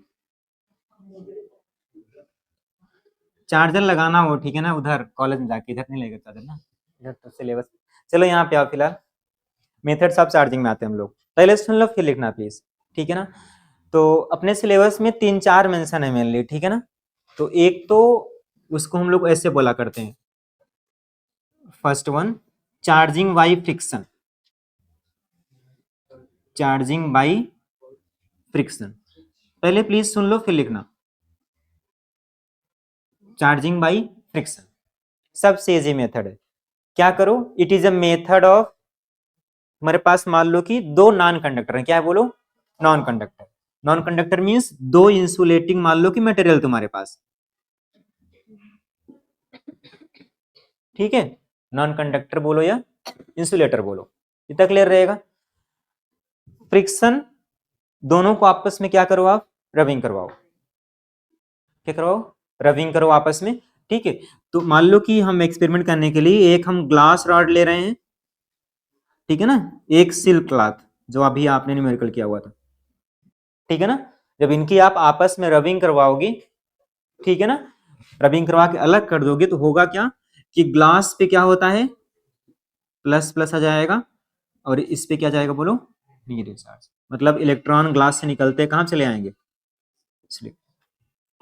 S1: चार्जर लगाना हो, ठीक है ना, उधर कॉलेज में जाके, इधर नहीं लेकर चार्जर ना, इधर तो सिलेबस। चलो यहाँ पे आओ फिलहाल, मेथड्स ऑफ चार्जिंग में आते हैं हम लोग, पहले सुन लो फिर लिखना प्लीज, ठीक है ना। तो अपने सिलेबस में 3-4 मेंशन है मेनली, ठीक है ना। तो एक तो उसको हम लोग ऐसे बोला करते हैं, first one, charging by friction, charging by friction, पहले प्लीज सुन लो फिर लिखना, चार्जिंग बाई फ्रिक्शन सबसे इजी मेथड है। क्या करो, it is a method of, हमारे पास मान लो कि दो नॉन कंडक्टर है, क्या है बोलो, non conductor. Non conductor means दो इंसुलेटिंग मान लो कि मटेरियल तुम्हारे पास, ठीक है, नॉन कंडक्टर बोलो या इंसुलेटर बोलो, इतना क्लियर रहेगा। फ्रिक्शन, दोनों को आपस में क्या करो आप, रबिंग करवाओ, क्या करवाओ, रबिंग करो आपस में, ठीक है। तो मान लो कि हम एक्सपेरिमेंट करने के लिए एक हम ग्लास रॉड ले रहे हैं, ठीक है ना, एक सिल्क क्लॉथ, जो अभी आपने न्यूमेरिकल किया हुआ था, ठीक है ना। जब इनकी आप आपस में रबिंग करवाओगे, ठीक है ना, रबिंग करवा के अलग कर दोगे तो होगा क्या, कि ग्लास पे क्या होता है, प्लस प्लस आ जाएगा, और इस पे क्या जाएगा बोलो, निगेटिव चार्ज। मतलब इलेक्ट्रॉन ग्लास से निकलते कहाँ चले आएंगे, स्लिप,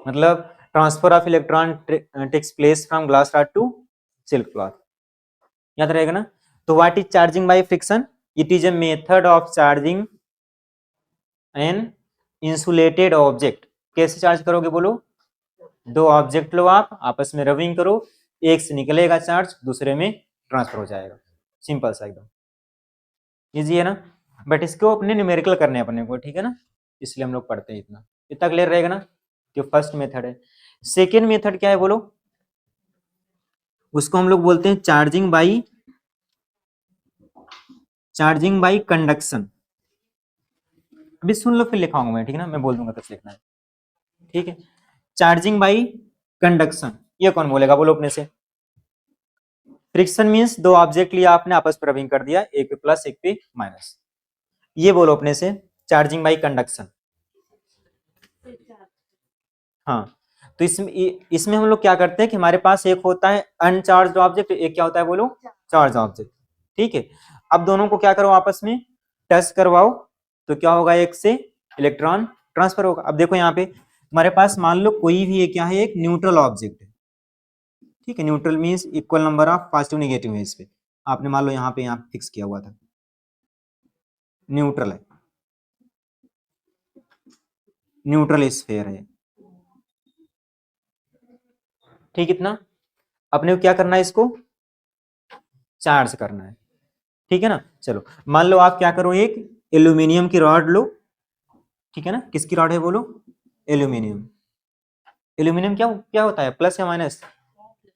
S1: मतलब transfer of electron takes place from glass rod to silk cloth, याद रहेगा ना। तो what is charging by friction, it is a method of charging an insulated object. कैसे चार्ज करोगे बोलो, दो ऑब्जेक्ट लो आप, आपस में रबिंग करो, एक से निकलेगा चार्ज, दूसरे में ट्रांसफर हो जाएगा, सिंपल सा एकदम इजी है ना। बट इसको अपने न्यूमेरिकल करने हैं अपने को, ठीक है ना, इसलिए हम लोग पढ़ते हैं इतना, इतना क्लियर रहेगा ना। जो फर्स्ट मेथड है, सेकेंड मेथड क्या है बोलो, उसको हम लोग बोलते हैं चार्जिंग बाई कंडक्शन। अभी सुन लो फिर लिखाऊंगा मैं, ठीक है ना, मैं बोल दूंगा तब लिखना है, ठीक है। चार्जिंग बाई कंडक्शन, ये कौन बोलेगा बोलो अपने से। फ्रिक्शन मींस दो ऑब्जेक्ट लिया आपने, आपस में रबिंग कर दिया, एक पे प्लस एक पे माइनस, ये बोलो अपने से, चार्जिंग बाई कंडक्शन। हाँ, तो इसमें हम लोग क्या करते हैं कि हमारे पास एक होता है अनचार्ज ऑब्जेक्ट, एक क्या होता है बोलो, चार्ज ऑब्जेक्ट, ठीक है। अब दोनों को क्या करो आपस में टच करवाओ, तो क्या होगा, एक से इलेक्ट्रॉन ट्रांसफर होगा। अब देखो यहाँ पे हमारे पास मान लो कोई भी क्या है, एक न्यूट्रल ऑब्जेक्ट है, ठीक है, neutral means equal number of positive negative है इस पे, आपने मान लो यहाँ पे यहाँ फिक्स किया हुआ था, न्यूट्रल है, न्यूट्रल स्फीयर है, ठीक, इतना। अपने को क्या करना है, इसको चार्ज करना है, ठीक है ना। चलो मान लो आप क्या करो, एक एल्यूमिनियम की रॉड लो, ठीक है ना, किसकी रॉड है बोलो, एल्यूमिनियम। एल्यूमिनियम क्या क्या होता है, प्लस या माइनस,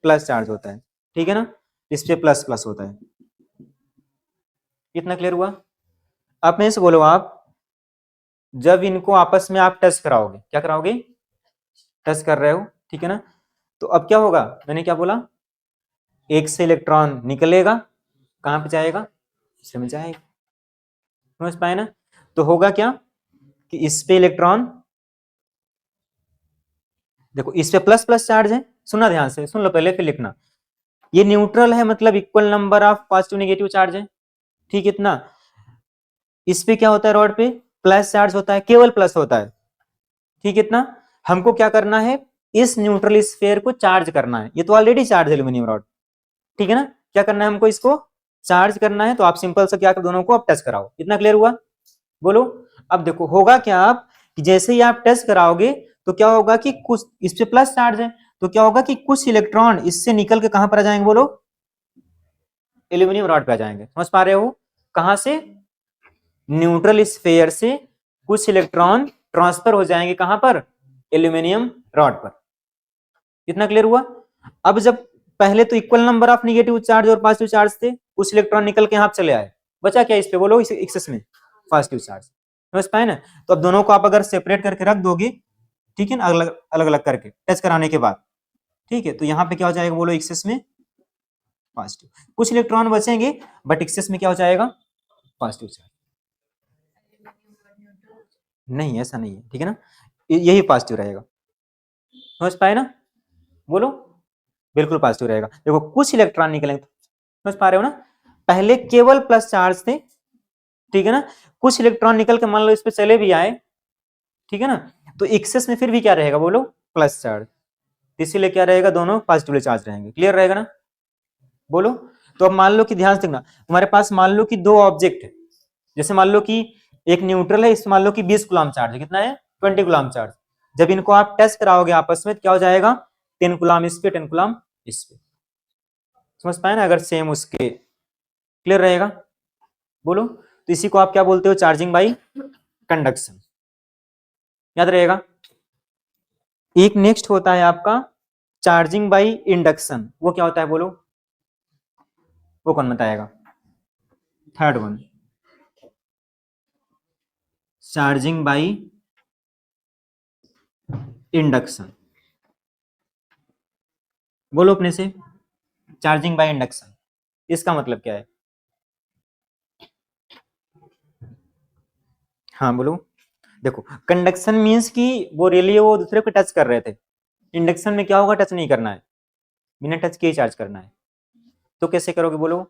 S1: प्लस चार्ज होता है, ठीक है ना, इस पे प्लस प्लस होता है, कितना क्लियर हुआ। अब में से बोलो आप, जब इनको आपस में आप टच कराओगे, क्या कराओगे, टच कर रहे हो, ठीक है ना, तो अब क्या होगा, मैंने क्या बोला, एक से इलेक्ट्रॉन निकलेगा, कहां पे जाएगा, दूसरे में जाएगा। समझ पाए ना? तो होगा क्या कि इस पे इलेक्ट्रॉन, देखो इस पे प्लस प्लस चार्ज है, सुनना ध्यान से, सुन लो पहले फिर लिखना। ये न्यूट्रल है, मतलब equal number of positive negative charge है, ठीक इतना। इस पे क्या होता है, रॉड पे प्लस चार्ज होता है, केवल प्लस होता है, ठीक इतना। हमको क्या करना है, इस न्यूट्रल स्फीयर को चार्ज करना है, ये तो ऑलरेडी चार्ज है एल्यूमिनियम रॉड, ठीक है ना। क्या करना है हमको, इसको चार्ज करना है, तो आप सिंपल से क्या कर, दोनों को आप टच कराओ, इतना क्लियर हुआ, बोलो। अब देखो होगा क्या, आप कि जैसे ही आप टच कराओगे तो क्या होगा कि कुछ इस पे प्लस चार्ज है, तो क्या होगा कि कुछ इलेक्ट्रॉन इससे निकल के कहां पर आ जाएंगे, बोलो, एल्यूमिनियम रॉड पे आ जाएंगे। समझ पा रहे हो, कहां से, न्यूट्रल स्फीयर से कुछ इलेक्ट्रॉन ट्रांसफर हो जाएंगे कहां पर, एल्यूमिनियम रॉड पर। इतना क्लियर हुआ। अब जब पहले तो equal number of negative charge और पॉजिटिव चार्ज थे, कुछ इलेक्ट्रॉन निकल के यहां चले आए, बचा क्या इस पे, बोलो, इस एक्सेस में पॉजिटिव चार्ज। समझ पाए ना? तो अब दोनों को आप अगर सेपरेट करके रख दोगे, ठीक है ना, अलग अलग अलग करके टच कराने के बाद, ठीक है, तो यहाँ पे क्या हो जाएगा, बोलो, एक्सेस में पॉजिटिव, कुछ इलेक्ट्रॉन बचेंगे बट एक्सेस में क्या हो जाएगा, पॉजिटिव चार्ज। नहीं, ऐसा नहीं है, ठीक है ना, यही पॉजिटिव रहेगा। समझ पाए ना, बोलो, बिल्कुल पॉजिटिव रहेगा। देखो कुछ इलेक्ट्रॉन निकलेंगे, समझ पा रहे हो ना, पहले केवल प्लस चार्ज थे, ठीक है ना, कुछ इलेक्ट्रॉन निकल के मान लो इस पे चले भी आए, ठीक है ना, तो एक्सेस में फिर भी क्या रहेगा, बोलो, प्लस चार्ज, इसीलिए क्या रहेगा, दोनों पॉजिटिवली चार्ज रहेंगे। क्लियर रहेगा ना, बोलो। तो अब मान लो कि, ध्यान से देखना, तुम्हारे पास मान लो कि दो ऑब्जेक्ट है, जैसे मान लो कि एक न्यूट्रल है, इस मान लो कि 20 कूलम चार्ज है, कितना है, 20 कूलम चार्ज। जब इनको आप टेस्ट कराओगे आपस में, क्या हो जाएगा, 10 कूलम इस पे, 10 कूलम इस पे। समझ पाए ना, अगर सेम उसके, क्लियर रहेगा, बोलो। तो इसी को आप क्या बोलते हो, चार्जिंग बाई कंडक्शन, याद रहेगा। एक नेक्स्ट होता है आपका चार्जिंग बाई इंडक्शन, वो क्या होता है, बोलो, वो कौन बताएगा, third one, charging by induction, बोलो अपने से, चार्जिंग बाय इंडक्शन, इसका मतलब क्या है, हाँ बोलो। देखो कंडक्शन मींस कि वो रिले वो दूसरे को टच कर रहे थे, इंडक्शन में क्या होगा, टच नहीं करना है, बिना टच के ही चार्ज करना है। तो कैसे करोगे, बोलो,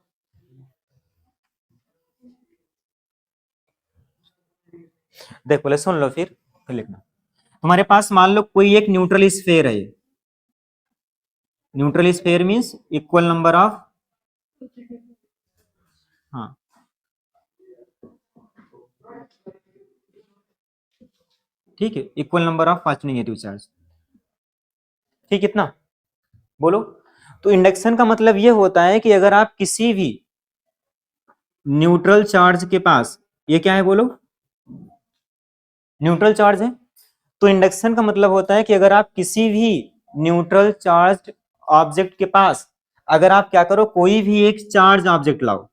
S1: देखो पहले सुन लो फिर लिखना। तुम्हारे पास मान लो कोई एक न्यूट्रल स्फीयर है, neutral sphere means equal number of, हाँ, ठीक है, equal number of positive negative charge, ठीक, इतना, बोलो। तो इंडक्शन का मतलब ये होता है कि अगर आप किसी भी न्यूट्रल चार्ज के पास, ये क्या है, बोलो, न्यूट्रल चार्ज है, तो इंडक्शन का मतलब होता है कि अगर आप किसी भी न्यूट्रल चार्ज ऑब्जेक्ट के पास, अगर आप क्या करो, कोई भी एक चार्ज ऑब्जेक्ट लाओ,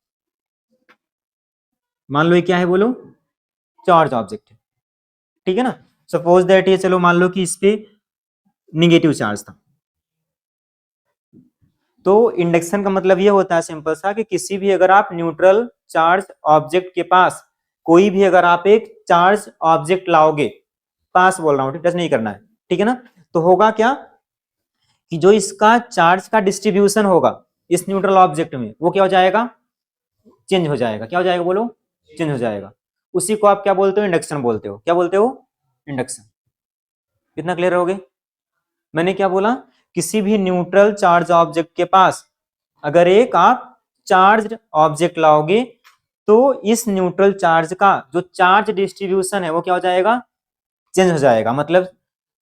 S1: मान लो ये क्या है, बोलो, चार्ज ऑब्जेक्ट है, ठीक है ना, सपोज दैट ये, चलो मान लो कि इस पे निगेटिव चार्ज था, तो इंडक्शन का मतलब ये होता है सिंपल सा कि किसी भी अगर आप न्यूट्रल चार्ज ऑब्जेक्ट के पास कोई भी अगर आप एक चार्ज ऑब्जेक्ट लाओगे, पास बोल रहा हूं, टच नहीं करना है, ठीक है ना, तो होगा क्या कि जो इसका चार्ज का डिस्ट्रीब्यूशन होगा इस न्यूट्रल ऑब्जेक्ट में, वो क्या हो जाएगा, चेंज हो जाएगा, क्या हो जाएगा, बोलो, चेंज हो जाएगा। उसी को आप क्या बोलते हो, इंडक्शन बोलते हो, क्या बोलते हो, इंडक्शन। कितना क्लियर हो गए, मैंने क्या बोला, किसी भी न्यूट्रल चार्ज ऑब्जेक्ट के पास अगर एक आप चार्ज ऑब्जेक्ट लाओगे, तो इस न्यूट्रल चार्ज का जो चार्ज डिस्ट्रीब्यूशन है वो क्या हो जाएगा, चेंज हो जाएगा। मतलब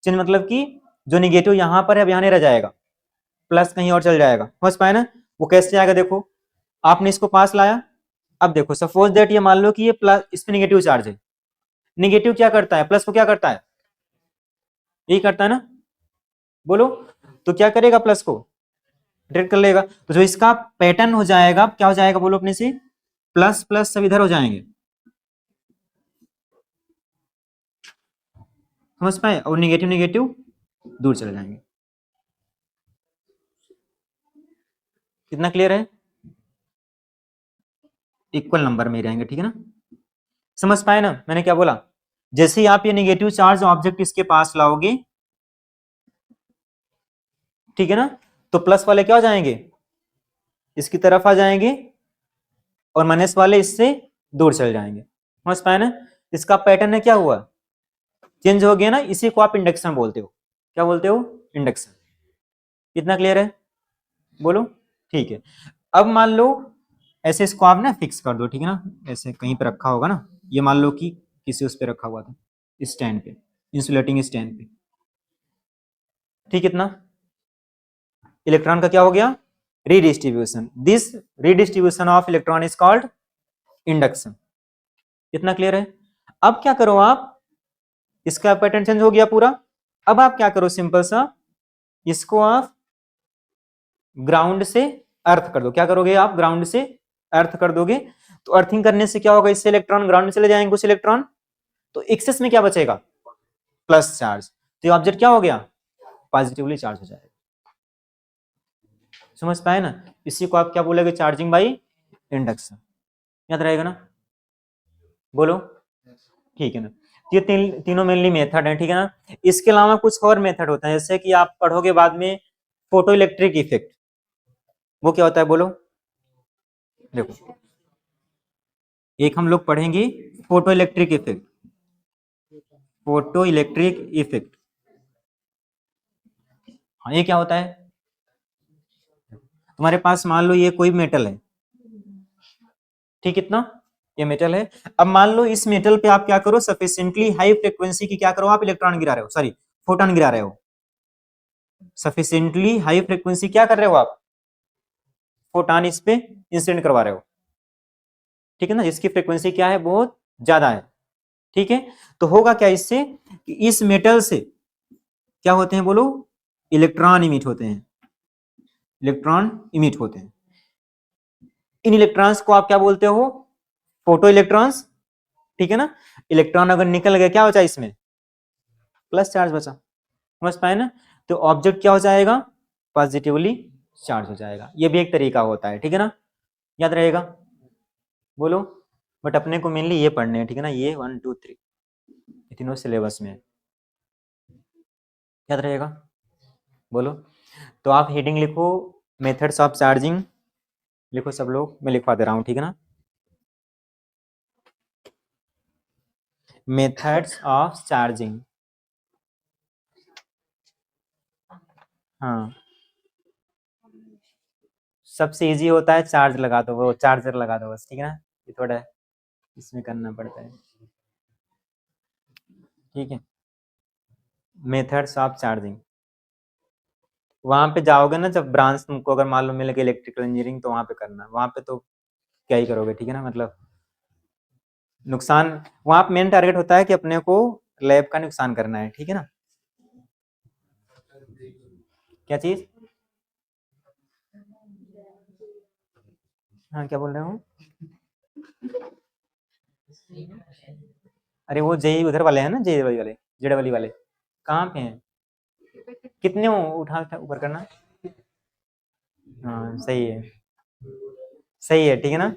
S1: चेंज मतलब कि जो निगेटिव यहां पर है अब यहां नहीं रह जाएगा, प्लस कहीं और चल जाएगा। समझ पाए ना, वो कैसे आएगा, देखो, आपने इसको पास लाया, अब देखो सपोज दैट ये मान लो कि ये प्लस, इस पे निगेटिव चार्ज है, निगेटिव क्या करता है, प्लस को क्या करता है, यही करता है ना, बोलो, तो क्या करेगा, प्लस को डिटेक्ट कर लेगा, तो जो इसका पैटर्न हो जाएगा क्या हो जाएगा, बोलो अपने से, प्लस प्लस सब इधर हो जाएंगे, समझ पाए, और निगेटिव निगेटिव दूर चले जाएंगे। कितना क्लियर है? इक्वल नंबर में रहेंगे, ठीक है ना? समझ पाए ना मैंने क्या बोला? जैसे ही आप ये नेगेटिव चार्ज ऑब्जेक्ट इसके पास लाओगे, ठीक है ना, तो प्लस वाले क्या हो जाएंगे, इसकी तरफ आ जाएंगे, और माइनस वाले इससे दूर चल जाएंगे। समझ पाए ना? इसका पैटर्न है क्या हुआ, चेंज हो गया ना, इसी को आप इंडक्शन बोलते हो। क्या बोलते हो? इंडक्शन। कितना क्लियर है? बोलो। ठीक है, अब मान लो ऐसे इसको आप ना फिक्स कर दो, ठीक है ना, ऐसे कहीं पे रखा होगा ना, ये मान लो कि किसी उस पे रखा हुआ था, स्टैंड पे, इंसुलेटिंग स्टैंड पे, ठीक। इतना इलेक्ट्रॉन का क्या हो गया, redistribution. This redistribution of electron is called induction. कितना क्लियर है? अब क्या करो आप, इसका पैटर्न चेंज हो गया पूरा। अब आप क्या करो, सिंपल सा इसको आप ग्राउंड से अर्थ कर दो। क्या करोगे आप, ग्राउंड से अर्थ कर दोगे, तो अर्थिंग करने से क्या होगा, इससे इलेक्ट्रॉन ग्राउंड में चले जाएंगे कुछ इलेक्ट्रॉन, तो एक्सेस में क्या बचेगा, प्लस चार्ज, तो ये ऑब्जेक्ट क्या हो गया, पॉजिटिवली चार्ज हो जाएगा। समझ पाए ना? इसी को आप क्या बोलोगे, चार्जिंग बाई इंडक्शन। याद रहेगा ना? बोलो। ठीक है ना? ये तीनों मेनली मेथड है, ठीक है ना? इसके अलावा कुछ और मेथड होता है, जैसे कि आप पढ़ोगे बाद में फोटो इलेक्ट्रिक इफेक्ट। वो क्या होता है, बोलो। देखो, एक हम लोग पढ़ेंगे photo electric effect. Photo electric effect, हाँ, ये क्या होता है, तुम्हारे पास मान लो ये कोई मेटल है, ठीक, इतना ये मेटल है। अब मान लो इस मेटल पे आप क्या करो, सफिशिएंटली हाई फ्रीक्वेंसी की क्या करो, आप इलेक्ट्रॉन गिरा रहे हो, सॉरी फोटोन गिरा रहे हो। सफिशिएंटली हाई फ्रीक्वेंसी क्या कर रहे हो आप, फोटोन इस पे इंसिडेंट करवा रहे हो, ठीक है ना, जिसकी फ्रीक्वेंसी क्या है, बहुत ज्यादा है, ठीक है। तो होगा क्या इससे, कि इस मेटल से क्या होते हैं, बोलो, इलेक्ट्रॉन इमिट होते हैं, इलेक्ट्रॉन इमिट होते हैं। इन इलेक्ट्रॉन्स को आप क्या बोलते हो, फोटो इलेक्ट्रॉन्स, ठीक है ना। इलेक्ट्रॉन अगर निकल गया, क्या बचा इसमें, प्लस चार्ज बचा। समझ पाए ना? तो ऑब्जेक्ट क्या हो जाएगा, पॉजिटिवली चार्ज हो जाएगा। ये भी एक तरीका होता है, ठीक है ना, याद रहेगा। बोलो। बट अपने को मेनली ये पढ़ने हैं, ठीक है ना, ये 1 2 3 तीनों सिलेबस में याद रहेगा। बोलो। तो आप हेडिंग लिखो, मेथड्स ऑफ चार्जिंग लिखो सब लोग, मैं लिखवा दे रहा हूँ, ठीक है ना। मेथड्स ऑफ चार्जिंग, हाँ, सबसे इजी होता है चार्ज लगा दो, वो चार्जर लगा दो बस, ठीक है ना। ये थोड़ा इसमें करना पड़ता है, ठीक है। मेथड्स ऑफ चार्जिंग, वहां पे जाओगे ना जब ब्रांच तुमको अगर मान लो मिल गई इलेक्ट्रिकल इंजीनियरिंग, तो वहां पे करना, वहां पे तो क्या ही करोगे, ठीक है ना, मतलब नुकसान, वहां पे मेन टारगेट होता है कि अपने को लैब का नुकसान करना है, ठीक है ना। क्या चीज, हाँ क्या बोल रहे हो, अरे वो जेई उधर वाले हैं ना, जेई वाले, जेडबली वाले, कहाँ पे हैं, कितने हो, उठा उठा ऊपर करना, हाँ सही है, सही है, ठीक है ना।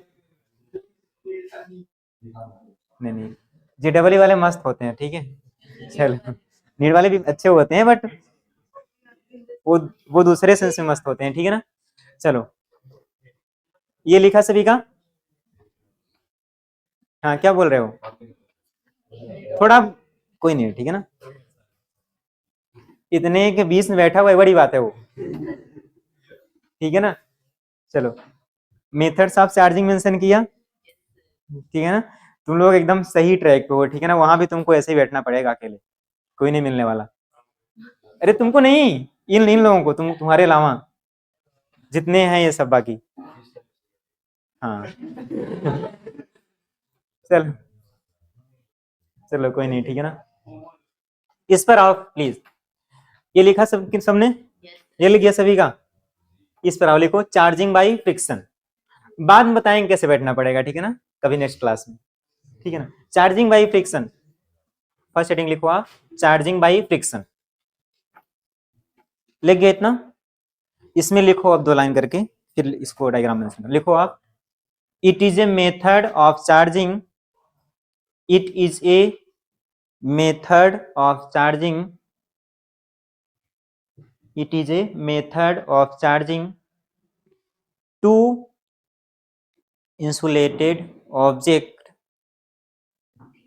S1: नहीं नहीं, जेडबली वाले मस्त होते हैं, ठीक है। चलो, नीट वाले भी अच्छे होते हैं, बट वो वो दूसरे सेंस में मस्त होते हैं, ठीक है ना। चलो, ये लिखा सभी का, हाँ क्या बोल रहे हो, थोड़ा, कोई नहीं, ठीक है ना, इतने के बीच में बैठा हुआ है, बड़ी बात है वो, ठीक है ना। चलो, मेथड्स ऑफ चार्जिंग मेंशन किया, ठीक है ना। तुम लोग एकदम सही ट्रैक पे हो, ठीक है ना, वहां भी तुमको ऐसे ही बैठना पड़ेगा अकेले, कोई नहीं मिलने वाला। अरे तुमको नहीं, इन लोगों को, तुम्हारे अलावा जितने हैं ये सब बाकी, हाँ। चलो, चलो कोई नहीं, ठीक है ना। इस पर आओ प्लीज, ये लिखा सब सबने, ये लिख गया सभी का। इस पर आओ, लिखो चार्जिंग बाई फ्रिक्शन, बाद में बताएंगे कैसे बैठना पड़ेगा, ठीक है ना, कभी नेक्स्ट क्लास में, ठीक है ना। Charging by friction, first heading लिखो आप, चार्जिंग बाई फ्रिक्शन, लिख गया इतना। इसमें लिखो अब 2 लाइन करके, फिर इसको डायग्राम में लिखो आप। It is a method of charging, it is a method of charging, it is a method of charging two insulated object,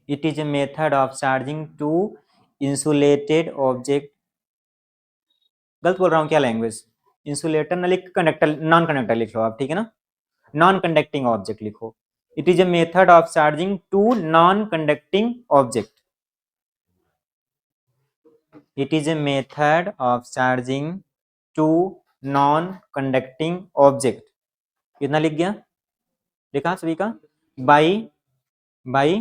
S1: it is a method of charging two insulated object, गलत बोल रहा हूँ क्या language, insulator ना लिख conductor, non conductor लिखो आप, ठीक है ना, नॉन कंडक्टिंग ऑब्जेक्ट लिखो। It is a method of charging to non conducting object, it is a method of charging to non conducting object, कितना लिख गया, लिखा सभी का, by by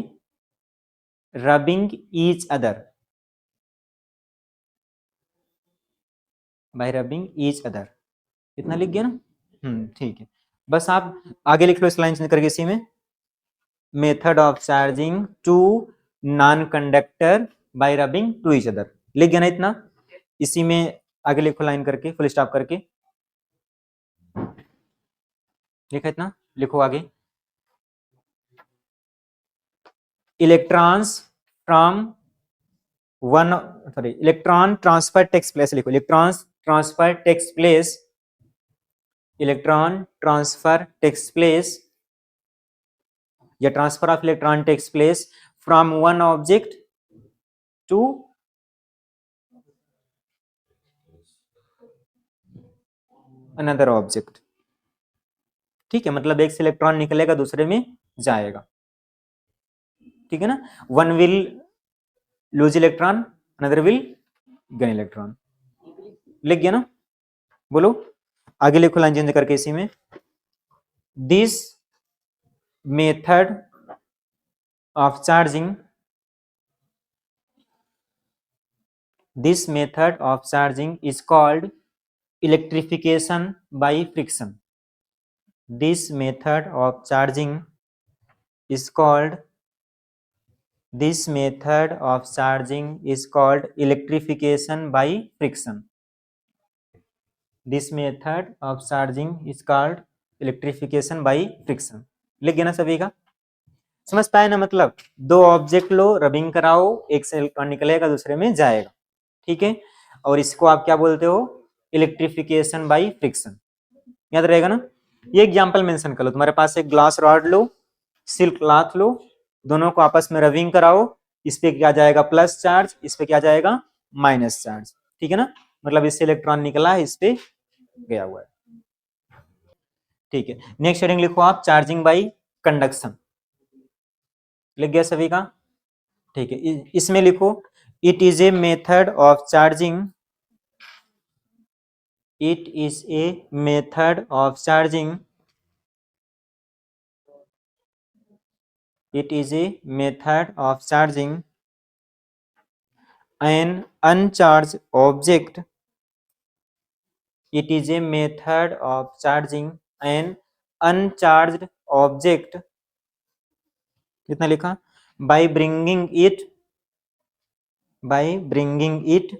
S1: rubbing each other, by rubbing each other, इतना लिख गया ना, ठीक है। बस आप आगे लिख लो इस लाइन से करके, इसी में method of charging to non conductor by rubbing to each other, लिख गया ना इतना, इसी में आगे लिखो लाइन करके, फुल स्टॉप करके, लिखा इतना, लिखो आगे। Electrons from one, sorry, electron transfer takes place, लिखो electrons transfer takes place, electron transfer takes place या transfer of electron takes place from one object to another object, ठीक है, मतलब एक से इलेक्ट्रॉन निकलेगा दूसरे में जाएगा, ठीक है ना, one will lose electron, another will gain electron, लिख गया ना, बोलो आगे लिखो लाइन चेंज करके इसी में। This method of charging, this method of charging is called electrification by friction, this method of charging is called, this method of charging is called electrification by friction, this method of charging is called electrification by friction, लिख गया ना सभी का, समझ पाए ना, मतलब दो ऑब्जेक्ट लो, रबिंग कराओ, एक से इलेक्ट्रॉन निकलेगा दूसरे में जाएगा, ठीक है, और इसको आप क्या बोलते हो, इलेक्ट्रिफिकेशन बाय फ्रिक्शन, याद रहेगा ना। ये एग्जांपल मेंशन कर लो, तुम्हारे पास एक ग्लास रॉड लो, सिल्क क्लॉथ लो, दोनों को आपस में रबिंग कराओ, इस पे क्या जाएगा प्लस चार्ज, इस पे क्या जाएगा माइनस चार्ज, ठीक है ना, मतलब इससे इलेक्ट्रॉन निकला है, इस पे गया हुआ है, ठीक है। नेक्स्ट हेडिंग लिखो आप, चार्जिंग बाय कंडक्शन, लिख गया सभी का, ठीक है, इसमें लिखो it is a method of charging, it is a method of charging, it is a method of charging an uncharged object, it is a method of charging an uncharged object, कितना लिखा, by bringing it, by bringing it,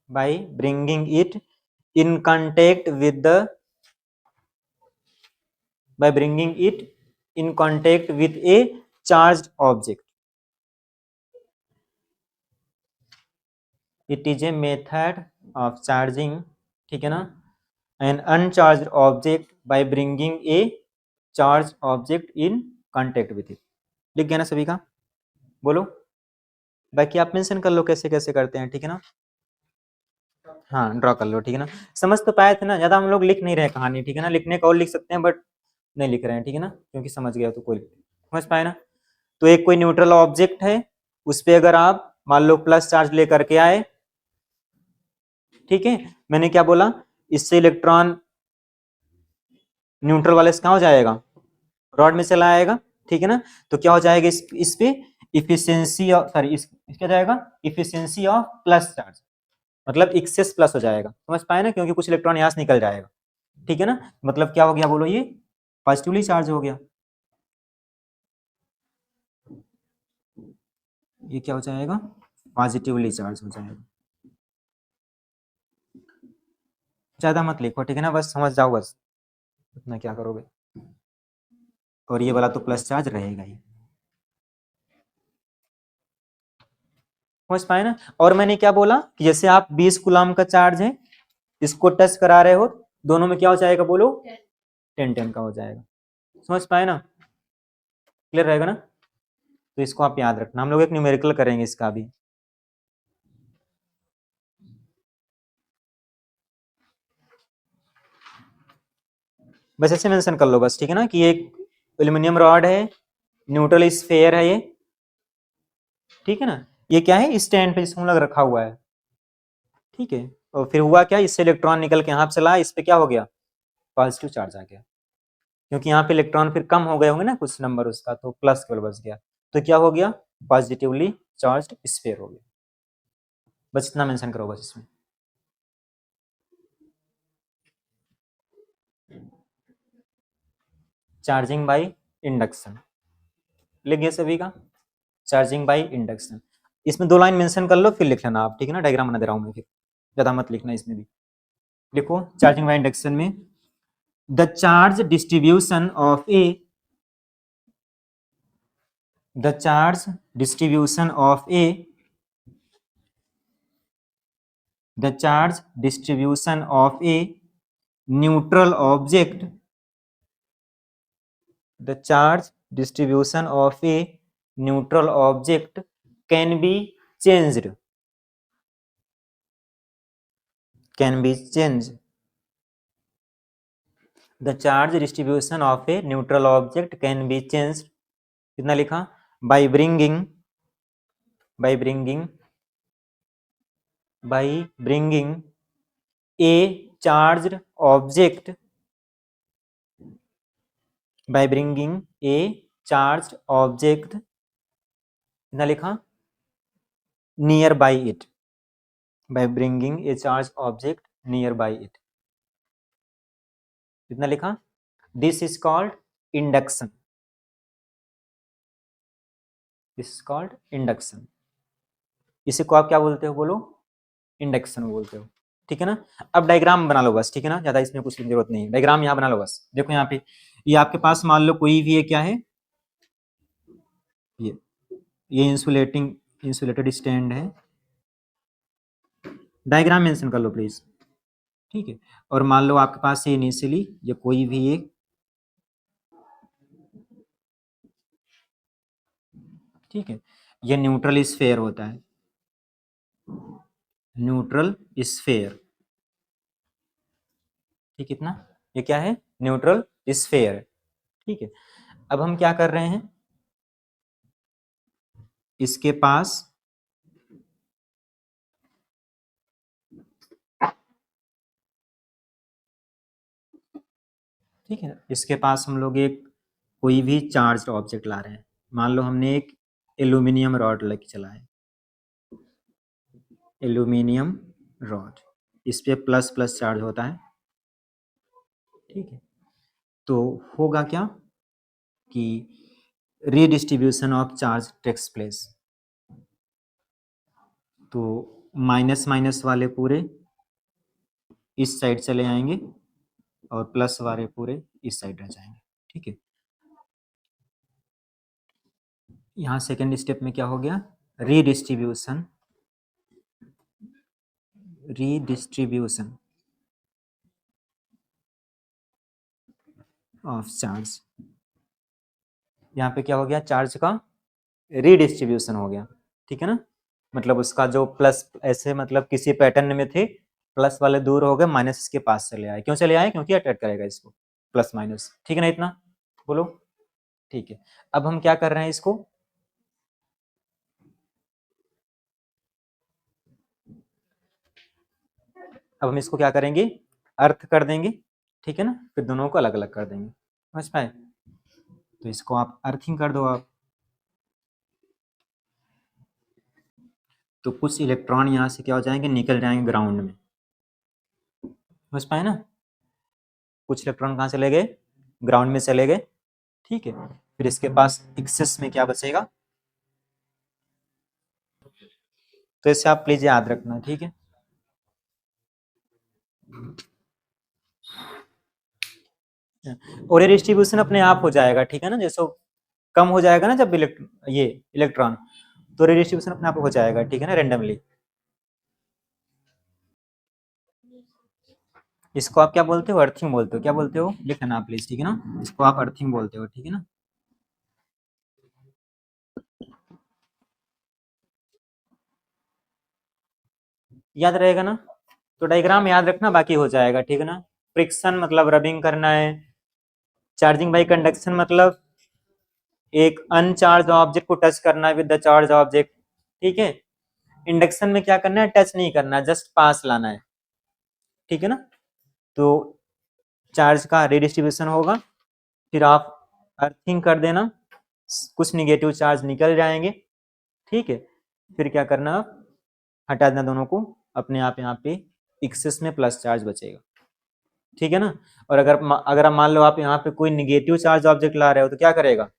S1: by bringing it in contact with the, by bringing it in contact with a charged object, it is a method of charging, ठीक है ना, an uncharged object by bringing a charged object in contact with it, लिख गया ना सभी का, बोलो, बाकी आप मेंशन कर लो कैसे कैसे करते हैं, ठीक है ना, हाँ ड्रॉ कर लो, ठीक है ना, समझ तो पाए थे ना, ज्यादा हम लोग लिख नहीं रहे कहानी, ठीक है ना, लिखने का और लिख सकते हैं बट नहीं लिख रहे हैं, ठीक है ना, क्योंकि समझ गया तो कोई, समझ पाए ना। तो एक कोई न्यूट्रल ऑब्जेक्ट है, उस पर अगर आप मान लो प्लस चार्ज लेकर के आए, ठीक है, मैंने क्या बोला, इससे इलेक्ट्रॉन न्यूट्रल वाले से कहाँ हो जाएगा, रॉड में चला आएगा, ठीक है ना, तो क्या हो जाएगा इस पे इफिशियंसी ऑफ, सॉरी इस क्या जाएगा, इफिशियंसी ऑफ प्लस चार्ज, मतलब एक्सेस प्लस हो जाएगा, समझ पाए ना, क्योंकि कुछ इलेक्ट्रॉन यहाँ से निकल जाएगा, ठीक है ना, मतलब क्या हो गया बोलो, ये पॉजिटिवली चार्ज हो गया, ये क्या हो जाएगा, पॉजिटिवली चार्ज हो जाएगा, ज्यादा मत लिखो, ठीक है ना, बस समझ जाओ बस इतना क्या करोगे। और ये वाला तो प्लस चार्ज रहेगा ही, समझ पाए ना। और मैंने क्या बोला कि जैसे आप 20 कूलम का चार्ज है, इसको टच करा रहे हो, दोनों में क्या हो जाएगा बोलो, 10-10 का हो जाएगा। समझ पाए ना, क्लियर रहेगा ना। तो इसको आप याद रखना, हम लोग एक न्यूमेरिकल करेंगे इसका भी। बस ऐसे मेंशन कर लो बस, ठीक है ना, कि एक एल्यूमिनियम रॉड है, न्यूट्रल स्फेयर है ये, ठीक है ना। ये क्या है, स्टैंड पे जिसको हम लोग रखा हुआ है, ठीक है। और फिर हुआ क्या, इससे इलेक्ट्रॉन निकल के यहाँ पे चला, इस पे क्या हो गया, पॉजिटिव चार्ज आ गया, क्योंकि यहाँ पे इलेक्ट्रॉन फिर कम हो गए होंगे ना कुछ नंबर उसका, तो प्लस केवल बच गया, तो क्या हो गया, पॉजिटिवली चार्ज्ड स्फीयर हो गया। बस इतना मेंशन करो बस इसमें। चार्जिंग बाय इंडक्शन लिख गया सभी का, चार्जिंग बाय इंडक्शन। इसमें 2 लाइन मेंशन कर लो, फिर लिख लेना आप, ठीक है ना, डायग्राम बना दे रहा हूँ मैं, फिर ज्यादा मत लिखना इसमें भी। देखो चार्जिंग बाय इंडक्शन में, the charge distribution of A, the charge distribution of a, the charge distribution of a neutral object, the charge distribution of a neutral object can be changed, can be changed, the charge distribution of a neutral object can be changed, कितना लिखा, by bringing, by bringing, by bringing a charged object, by bringing a charged object, कितना लिखा, near by it, by bringing a charged object near by it, कितना लिखा, this is called induction, this is called induction, इसे को आप क्या बोलते हो बोलो, इंडक्शन बोलते हो, ठीक है ना। अब डायग्राम बना लो बस, ठीक है ना, ज्यादा इसमें कुछ जरूरत नहीं है, डायग्राम यहाँ बना लो बस। देखो यहाँ पे, ये आपके पास मान लो कोई भी ये क्या है, ये ये इंसुलेटिंग, इंसुलेटेड स्टैंड है, डायग्राम मेंशन कर लो प्लीज, ठीक है। और मान लो आपके पास ये इनिशियली ये कोई भी एक, ठीक है, ये न्यूट्रल स्फेयर होता है, न्यूट्रल स्फेयर, ठीक, कितना, ये क्या है, न्यूट्रल स्फेयर, ठीक है। अब हम क्या कर रहे हैं, इसके पास ठीक है, इसके पास हम लोग एक कोई भी चार्ज ऑब्जेक्ट ला रहे हैं, मान लो हमने एक एल्यूमिनियम रॉड लेके चला है, एल्यूमिनियम रॉड, इस पे प्लस प्लस चार्ज होता है, ठीक है। तो होगा क्या कि redistribution of charge takes place, तो माइनस माइनस वाले पूरे इस साइड चले आएंगे और प्लस वाले पूरे इस साइड रह जाएंगे, ठीक है। यहाँ सेकेंड स्टेप में क्या हो गया, रीडिस्ट्रीब्यूशन, रीडिस्ट्रीब्यूशन ऑफ चार्ज, यहाँ पे क्या हो गया, चार्ज का रीडिस्ट्रीब्यूशन हो गया, ठीक है ना। मतलब उसका जो प्लस ऐसे मतलब किसी पैटर्न में थे, प्लस वाले दूर हो गए, माइनस इसके पास चले आए, क्यों चले आए, क्योंकि अट्रैक्ट करेगा इसको, प्लस माइनस, ठीक है ना, इतना बोलो, ठीक है। अब हम क्या कर रहे हैं इसको, अब हम इसको क्या करेंगे, अर्थ कर देंगे, ठीक है ना, फिर दोनों को अलग अलग कर देंगे, समझ पाए। तो इसको आप अर्थिंग कर दो आप, तो कुछ इलेक्ट्रॉन यहाँ से क्या हो जाएंगे, निकल जाएंगे ग्राउंड में, समझ पाए ना, कुछ इलेक्ट्रॉन कहाँ चले गए, ग्राउंड में चले गए, ठीक है। फिर इसके पास एक्सेस में क्या बचेगा, तो इसे आप प्लीज याद रखना, ठीक है। और ये डिस्ट्रीब्यूशन अपने आप हो जाएगा, ठीक है ना। जैसे कम हो जाएगा ना जब ये इलेक्ट्रॉन, तो डिस्ट्रीब्यूशन अपने आप हो जाएगा, ठीक है ना, रेंडमली। इसको आप क्या बोलते हो, अर्थिंग बोलते हो, क्या बोलते हो लिख लेना प्लीज, ठीक है ना, इसको आप अर्थिंग बोलते हो, ठीक है ना। याद रहेगा ना, तो डायग्राम याद रखना, बाकी हो जाएगा, ठीक है ना। फ्रिक्शन मतलब रबिंग करना है, चार्जिंग बाई कंडक्शन मतलब एक अनचार्ज ऑब्जेक्ट को टच करना है विद द चार्ज ऑब्जेक्ट, ठीक है। इंडक्शन में क्या करना है, टच नहीं करना, जस्ट पास लाना है, ठीक है ना। तो चार्ज का रिडिस्ट्रीब्यूशन होगा, फिर आप अर्थिंग कर देना, कुछ निगेटिव चार्ज निकल जाएंगे, ठीक है। फिर क्या करना, आप हटा देना दोनों को, अपने आप यहाँ पे एक्सेस में प्लस चार्ज बचेगा, ठीक है ना। और अगर आप मान लो आप यहाँ पे कोई निगेटिव चार्ज ऑब्जेक्ट ला रहे हो, तो क्या करेगा,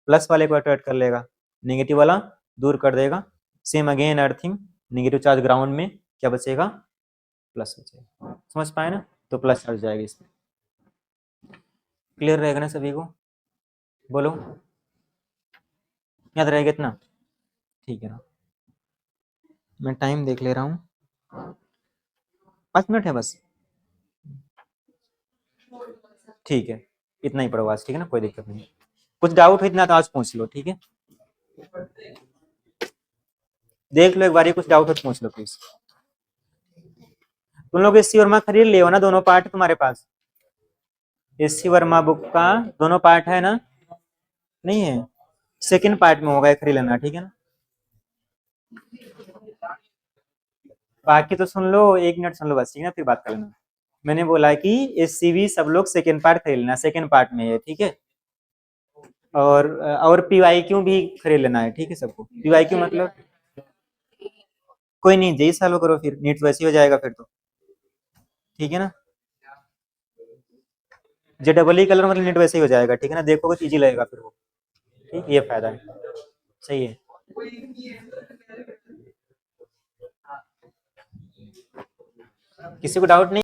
S1: प्लस वाले को अट्रैक्ट कर लेगा, नेगेटिव वाला दूर कर देगा। Same again earthing, negative charge ground में क्या बचेगा, प्लस बचेगा, समझ पाए ना, तो प्लस चार्ज जाएगा इसमें। क्लियर रहेगा ना सभी को, बोलो, याद रहेगा इतना, ठीक है ना। मैं टाइम देख ले रहा हूँ, 5 मिनट है बस, ठीक है, इतना ही पढ़ो आज, ठीक है ना, कोई दिक्कत नहीं। कुछ डाउट हो इतना तो आज पूछ लो, ठीक है, देख लो एक बार, कुछ डाउट हो तो पूछ लो प्लीज। तुम लोग एस सी वर्मा खरीद लियो ना, दोनों पार्ट तुम्हारे पास, एस सी वर्मा बुक का दोनों पार्ट है ना, नहीं है, सेकंड पार्ट में होगा, खरीद लेना, ठीक है ना। बाकी तो सुन लो, 1 मिनट सुन लो बस, ठीक है ना, फिर बात कर लेना। मैंने बोला कि एस सी वी सब लोग सेकंड पार्ट खरीद लेना, सेकंड पार्ट में है, ठीक है। और पी वाई क्यू भी खरीद लेना है, ठीक है, सबको पी वाई क्यू मतलब कोई नहीं, जेई सालो करो, फिर नीट वैसे ही हो जाएगा फिर तो, ठीक है ना। जे डबल ई कलर मतलब नीट वैसे ही हो जाएगा, ठीक है ना, देखोगे तो इजी लगेगा फिर वो, ठीक, ये फायदा है, सही है। किसी को डाउट नहीं।